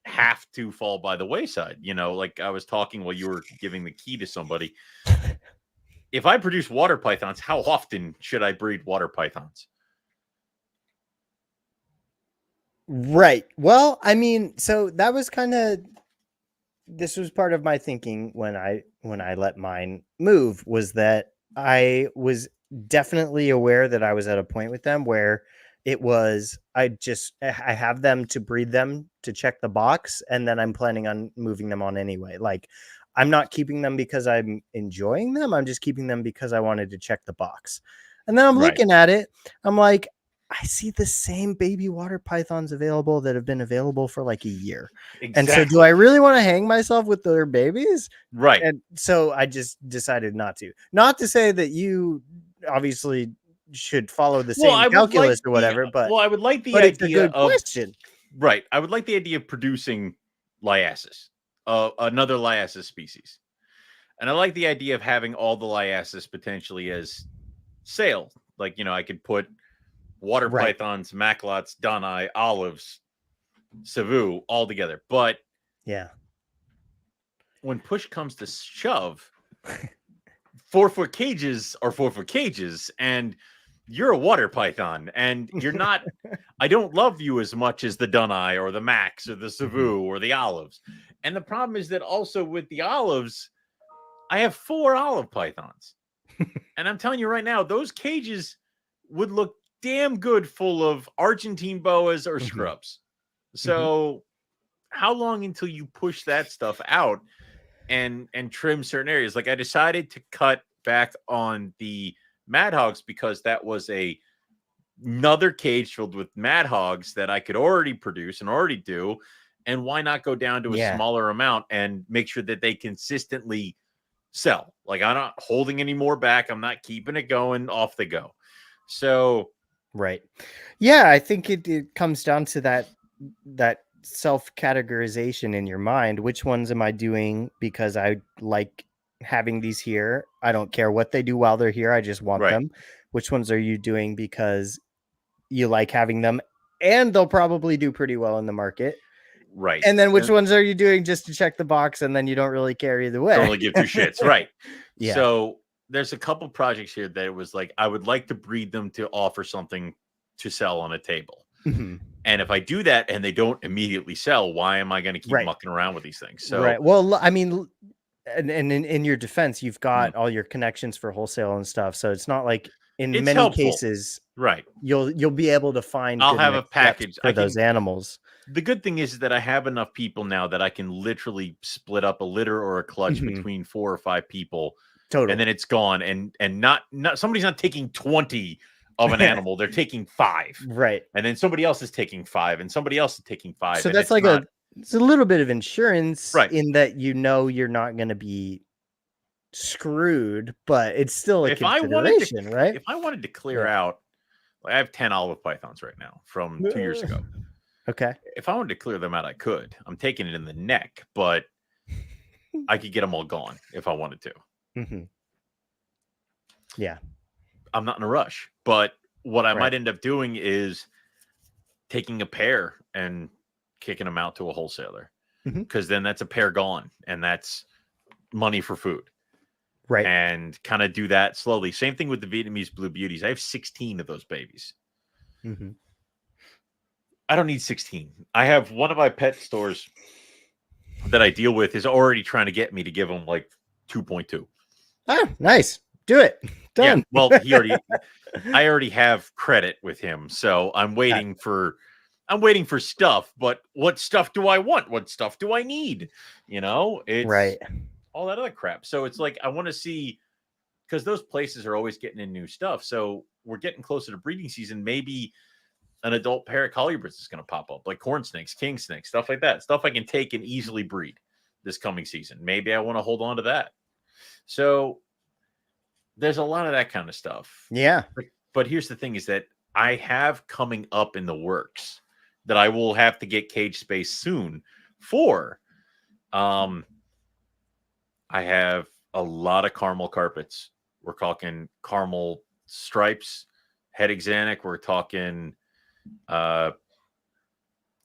have to fall by the wayside. Like I was talking while you were giving the key to somebody. If I produce water pythons, how often should I breed water pythons? Right. Well, I mean, so that was this was part of my thinking when I let mine move, was that I was definitely aware that I was at a point with them where it was, I have them to breed them to check the box, and then I'm planning on moving them on anyway. Like, I'm not keeping them because I'm enjoying them. I'm just keeping them because I wanted to check the box. And then I'm looking at it. I'm like, I see the same baby water pythons available that have been available for like a year. Exactly. And so do I really want to hang myself with their babies? Right. And so I just decided not to say that you obviously should follow the same calculus or whatever, but I would like the idea it's a good question. Right. I would like the idea of producing liasses, another liasses species. And I like the idea of having all the liasses potentially as sale. Like, I could put water pythons, maclots, Donai, olives, Savu all together. But when push comes to shove, 4-foot cages are 4-foot cages, and you're a water python, and you're not. I don't love you as much as the Donai or the Max or the Savu or the olives. And the problem is that also with the olives, I have 4 olive pythons. And I'm telling you right now, those cages would look damn good full of Argentine boas or scrubs. So how long until you push that stuff out and trim certain areas? Like I decided to cut back on the mad hogs because that was another cage filled with mad hogs that I could already produce and already do. And why not go down to a smaller amount and make sure that they consistently sell? Like I'm not holding any more back. I'm not keeping it going. Off they go. So right. Yeah, I think it comes down to that self-categorization in your mind. Which ones am I doing because I like having these here? I don't care what they do while they're here. I just want them. Which ones are you doing because you like having them and they'll probably do pretty well in the market? Right. And then which ones are you doing just to check the box and then you don't really care either way? Don't really give two shits. Right. Yeah. So there's a couple projects here that it was like, I would like to breed them to offer something to sell on a table. And if I do that and they don't immediately sell, why am I going to keep mucking around with these things? So, well, I mean, and in your defense, you've got all your connections for wholesale and stuff. So it's not like in many cases, you'll be able to find. I'll have a package for those animals. The good thing is that I have enough people now that I can literally split up a litter or a clutch between 4 or 5 people. Totally. And then it's gone. And not somebody's not taking 20 of an animal. They're taking 5. Right. And then somebody else is taking 5 and somebody else is taking 5. So that's like it's a little bit of insurance in that, you're not going to be screwed, but it's still a consideration, right? If I wanted to clear out, I have 10 olive pythons right now from 2 years ago. Okay. If I wanted to clear them out, I could. I'm taking it in the neck, but I could get them all gone if I wanted to. Yeah. I'm not in a rush, but what I might end up doing is taking a pair and kicking them out to a wholesaler, because then that's a pair gone and that's money for food. Right. And kind of do that slowly. Same thing with the Vietnamese blue beauties. I have 16 of those babies. I don't need 16. I have one of my pet stores that I deal with is already trying to get me to give them like 2.2. Ah, nice. Do it. Done. Yeah, well, I already have credit with him, so I'm waiting for stuff. But what stuff do I want? What stuff do I need? It's all that other crap. So it's like I want to see, because those places are always getting in new stuff. So we're getting closer to breeding season. Maybe an adult pair of colubrids is going to pop up, like corn snakes, king snakes, stuff like that. Stuff I can take and easily breed this coming season. Maybe I want to hold on to that. So there's a lot of that kind of stuff. Yeah. But here's the thing is that I have coming up in the works that I will have to get cage space soon for. I have a lot of caramel carpets. We're talking caramel stripes, head axanthic. We're talking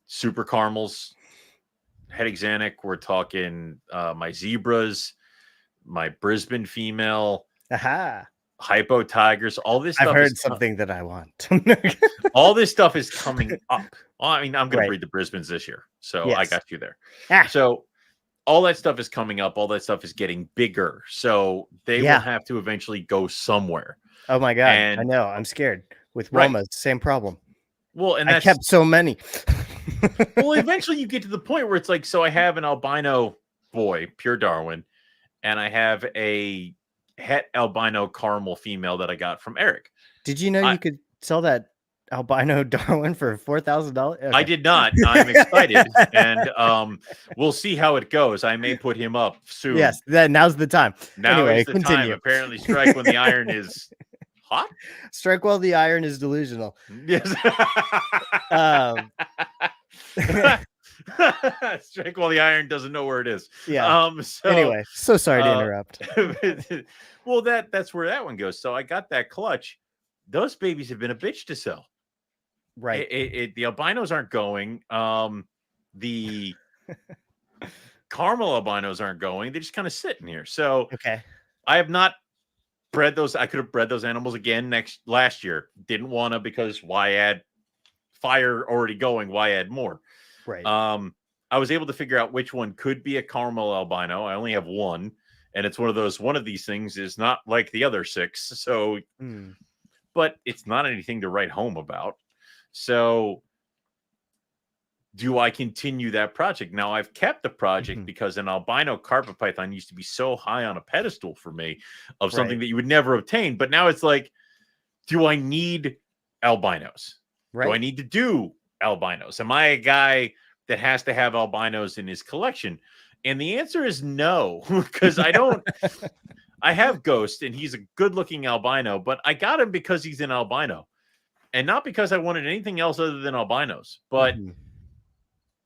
super caramels, head axanthic. We're talking my zebras, my Brisbane female, hypo tigers. All this stuff. I've heard something that I want. All this stuff is coming up. Well, I mean, I'm going to breed the Brisbanes this year, so I got you there. So all that stuff is coming up. All that stuff is getting bigger, so they will have to eventually go somewhere. Oh my god! I know. I'm scared. With Wilma, same problem. Well, and I kept so many. Well, eventually you get to the point where it's like, so I have an albino boy, pure Darwin, and I have a het albino caramel female that I got from Eric. Did you know you could sell that albino Darwin for $4,000? Okay. I did not. I'm excited, and we'll see how it goes. I may put him up soon. Yes, now's the time. Now anyway, is the time. Apparently, strike when the iron is hot. Strike while the iron is delusional. Yes. Strike while the iron doesn't know where it is. Yeah. So, anyway, so sorry to interrupt. Well, that's where that one goes. So I got that clutch. Those babies have been a bitch to sell. Right. The albinos aren't going. The caramel albinos aren't going. They're just kind of sitting here. So I have not bred those. I could have bred those animals again last year. Didn't want to, because why add fire already going? Why add more? Right. I was able to figure out which one could be a caramel albino. I only have one, And it's one of these things is not like the other 6. So, but it's not anything to write home about. So do I continue that project? Now, I've kept the project because an albino carpet python used to be so high on a pedestal for me of something that you would never obtain. But now it's like, do I need albinos? Do I need to do albinos? Am I a guy that has to have albinos in his collection? And the answer is no, because I don't. I have Ghost, and he's a good-looking albino, but I got him because he's an albino, and not because I wanted anything else other than albinos. But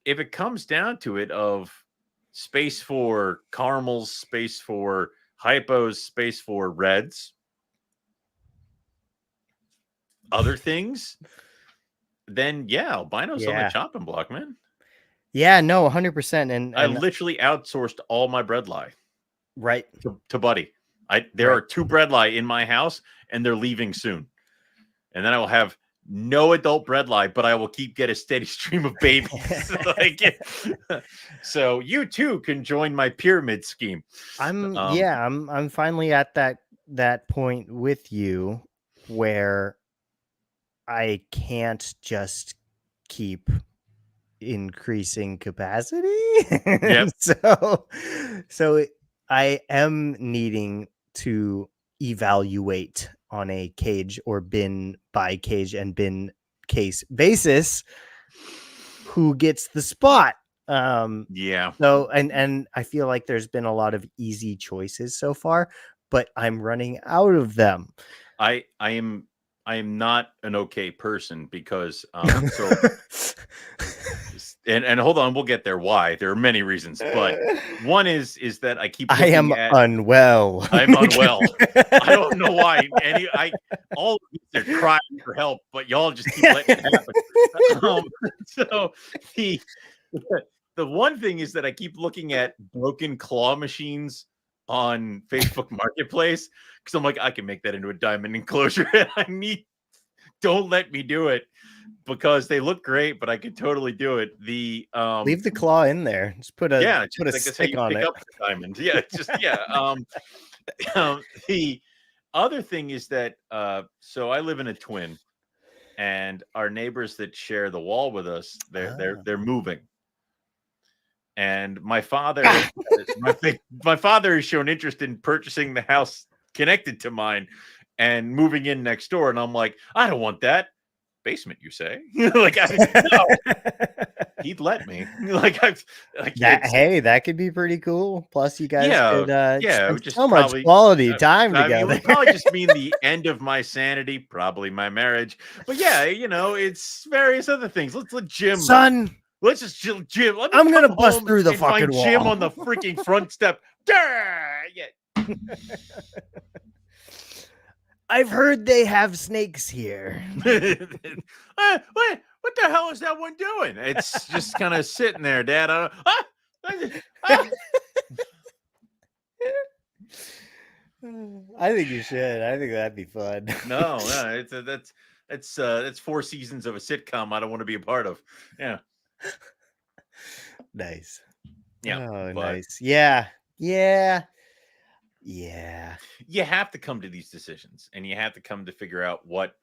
if it comes down to it, of space for caramels, space for hypos, space for reds, other things, then albino's on the chopping block, man. Yeah, no, 100%. And I literally outsourced all my bredli to Buddy. There are 2 bredli in my house, and they're leaving soon. And then I will have no adult bredli, but I will get a steady stream of babies. So you too can join my pyramid scheme. I'm finally at that point with you where I can't just keep increasing capacity. So I am needing to evaluate on a cage or bin by cage and bin case basis who gets the spot. So and I feel like there's been a lot of easy choices so far, but I'm running out of them. I am not an okay person because and hold on, we'll get there. Why? There are many reasons, but one is that I keep unwell. I'm unwell. I don't know why. All of these are crying for help, but y'all just keep letting it happen. So the one thing is that I keep looking at broken claw machines on Facebook Marketplace because I'm like, I can make that into a diamond enclosure, and don't let me do it because they look great, but I could totally do it. Leave the claw in there. Just put a stick on it. Up the diamond. Yeah, the other thing is that so I live in a twin, and our neighbors that share the wall with us, they're moving. And my father has shown interest in purchasing the house connected to mine and moving in next door. And I'm like, I don't want that basement, you say? No. He'd let me. Hey, that could be pretty cool. Plus, you guys could spend just so much quality time together. It would probably just mean the end of my sanity, probably my marriage. But it's various other things. Let's let Jim, son. Let's just Jim. I'm gonna bust through the fucking wall. Jim on the freaking front step. Yeah. I've heard they have snakes here. What the hell is that one doing? It's just kind of sitting there, Dad. I think you should. I think that'd be fun. No, that's 4 seasons of a sitcom I don't want to be a part of. Yeah. Nice. Yeah. Nice. Yeah. You have to come to these decisions, and you have to come to figure out what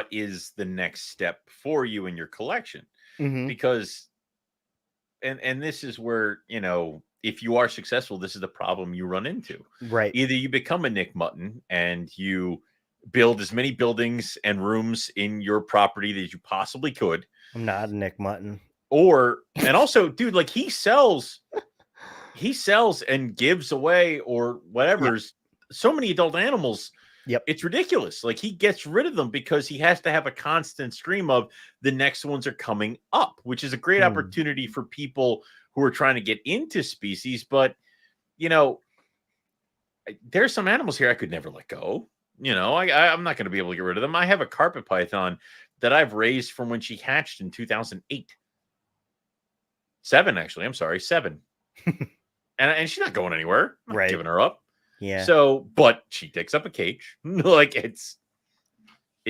is the next step for you in your collection. Because and this is where, if you are successful, this is the problem you run into. Right. Either you become a Nick Mutton and you build as many buildings and rooms in your property that you possibly could. I'm not a Nick Mutton. And also, dude, like he sells and gives away or whatever. Yep. So many adult animals. Yep. It's ridiculous. Like he gets rid of them because he has to have a constant stream of the next ones are coming up, which is a great opportunity for people who are trying to get into species. But, there's some animals here I could never let go. I'm not going to be able to get rid of them. I have a carpet python that I've raised from when she hatched in 2008. 7. And she's not going anywhere. I'm not giving her up. Yeah. So, but she takes up a cage. Like it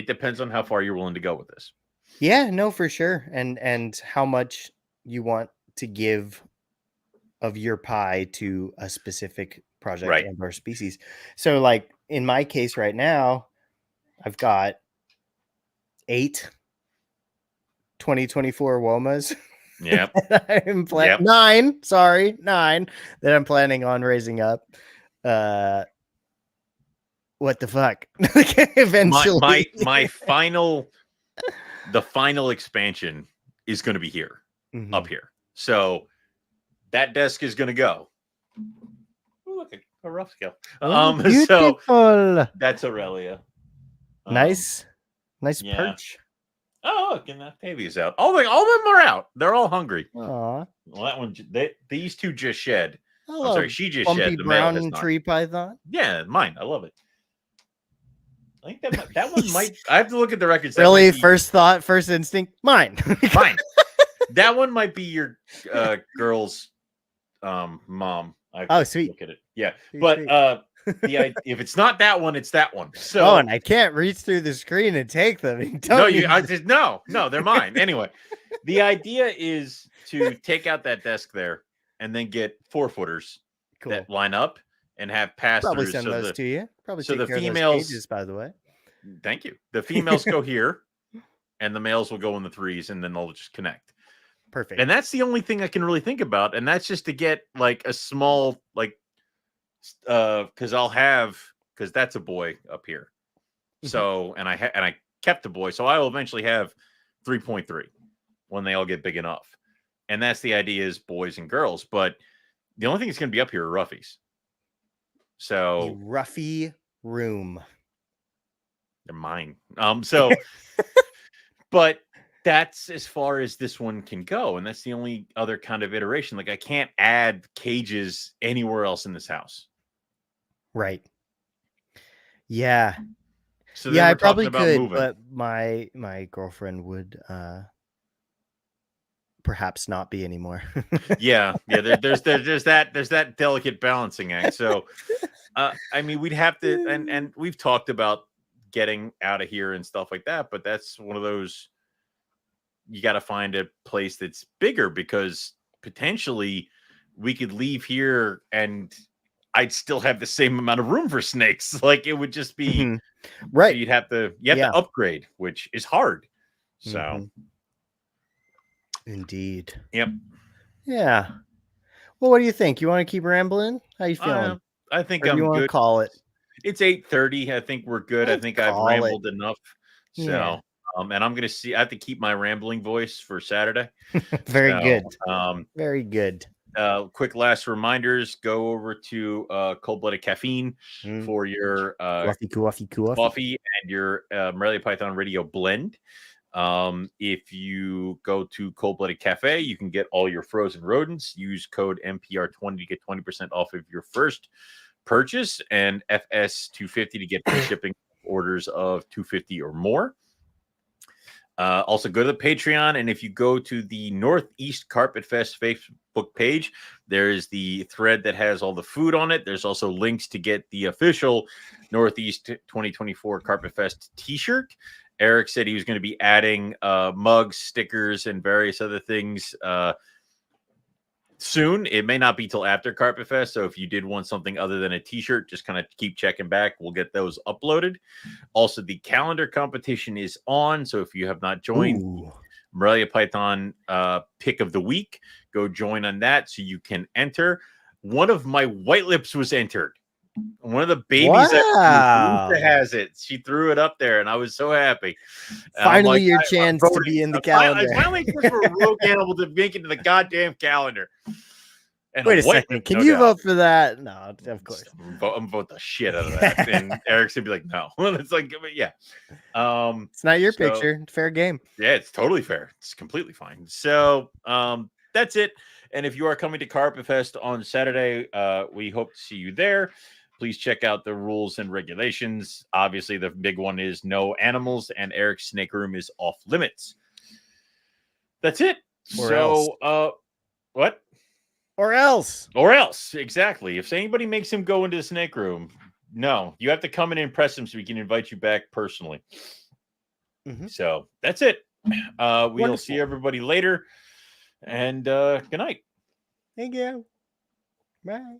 depends on how far you're willing to go with this. Yeah, no, for sure. And how much you want to give of your pie to a specific project Right. and or species. So like in my case right now, I've got 8 2024 womas. Yep. I'm Yep. 9 that I'm planning on raising up. What the fuck? Eventually. My final the final expansion is going to be here, up here. So that desk is going to go. Ooh, look, a rough scale. Beautiful. So that's Aurelia. Nice yeah. perch. Oh, look, and Octavia's out. All of them are out. They're all hungry. Aw. Well, that one, these two just shed. Hello, I'm sorry, she just bumpy shed. The male has brown not. tree python. Yeah, mine. I love it. I think that one might. I have to look at the records. Really, first thought, first instinct, mine. Mine. That one might be your girl's mom. Oh, sweet. Look at it. Yeah, Sweet, but sweet. if it's not that one, it's that one. So oh, and I can't reach through the screen and take them. No, they're mine. Anyway, the idea is to take out that desk there and then get 4-footers that line up and have pass Probably throughs. send those to you. Probably so take the care females, of those cages, by the way. Thank you. The females go here, and the males will go in the 3s, and then they'll just connect. Perfect. And that's the only thing I can really think about, and that's just to get like a small because that's a boy up here. So and I kept the boy, so I will eventually have 3.3 when they all get big enough. And that's the idea, is boys and girls. But the only thing that's going to be up here are roughies. So a roughy room. They're mine. So but that's as far as this one can go, and that's the only other kind of iteration. Like I can't add cages anywhere else in this house. Right. Yeah. So yeah, I probably could, moving. but my girlfriend would perhaps not be anymore. yeah. There's that delicate balancing act. So, I mean, we'd have to, and we've talked about getting out of here and stuff like that, but that's one of those. You got to find a place that's bigger, because potentially we could leave here and I'd still have the same amount of room for snakes. Like it would just be right. So you have to upgrade, which is hard. So indeed. Yep. Yeah. Well, what do you think? You want to keep rambling? How you feeling? I think I'm good. To call it. It's 8:30. I think we're good. I think I've rambled enough. So yeah. And I'm gonna see. I have to keep my rambling voice for Saturday. Very good. Very good. Quick last reminders: go over to Cold-Blooded Caffeine for your coffee and your Morelia Python Radio blend. If you go to Cold-Blooded Cafe, you can get all your frozen rodents. Use code MPR20 to get 20% off of your first purchase, and FS250 to get free shipping orders of $250 or more. Also go to the Patreon, and if you go to the Northeast Carpet Fest Facebook page, there is the thread that has all the food on it. There's also links to get the official Northeast 2024 Carpet Fest t-shirt. Eric said he was going to be adding mugs, stickers, and various other things soon. It may not be till after Carpet Fest, so if you did want something other than a t-shirt, just kind of keep checking back. We'll get those uploaded. Also, the calendar competition is on, so if you have not joined Morelia Python pick of the week, go join on that so you can enter. One of my white lips was entered. One of the babies that has it. She threw it up there, and I was so happy. Finally, your chance to be in the calendar. Finally, for a rogue animal to make it to the goddamn calendar. And wait a second. Can you vote for that? No, of course. I'm vote the shit out of that. And Eric's gonna be like, no. It's like, yeah. It's not your picture. Fair game. Yeah, it's totally fair. It's completely fine. So that's it. And if you are coming to Carpet Fest on Saturday, we hope to see you there. Please check out the rules and regulations. Obviously, the big one is no animals, and Eric's snake room is off limits. That's it. What? Or else. Exactly. If anybody makes him go into the snake room, no, you have to come in and impress him so we can invite you back personally. So that's it. We'll see everybody later. And good night. Thank you. Bye.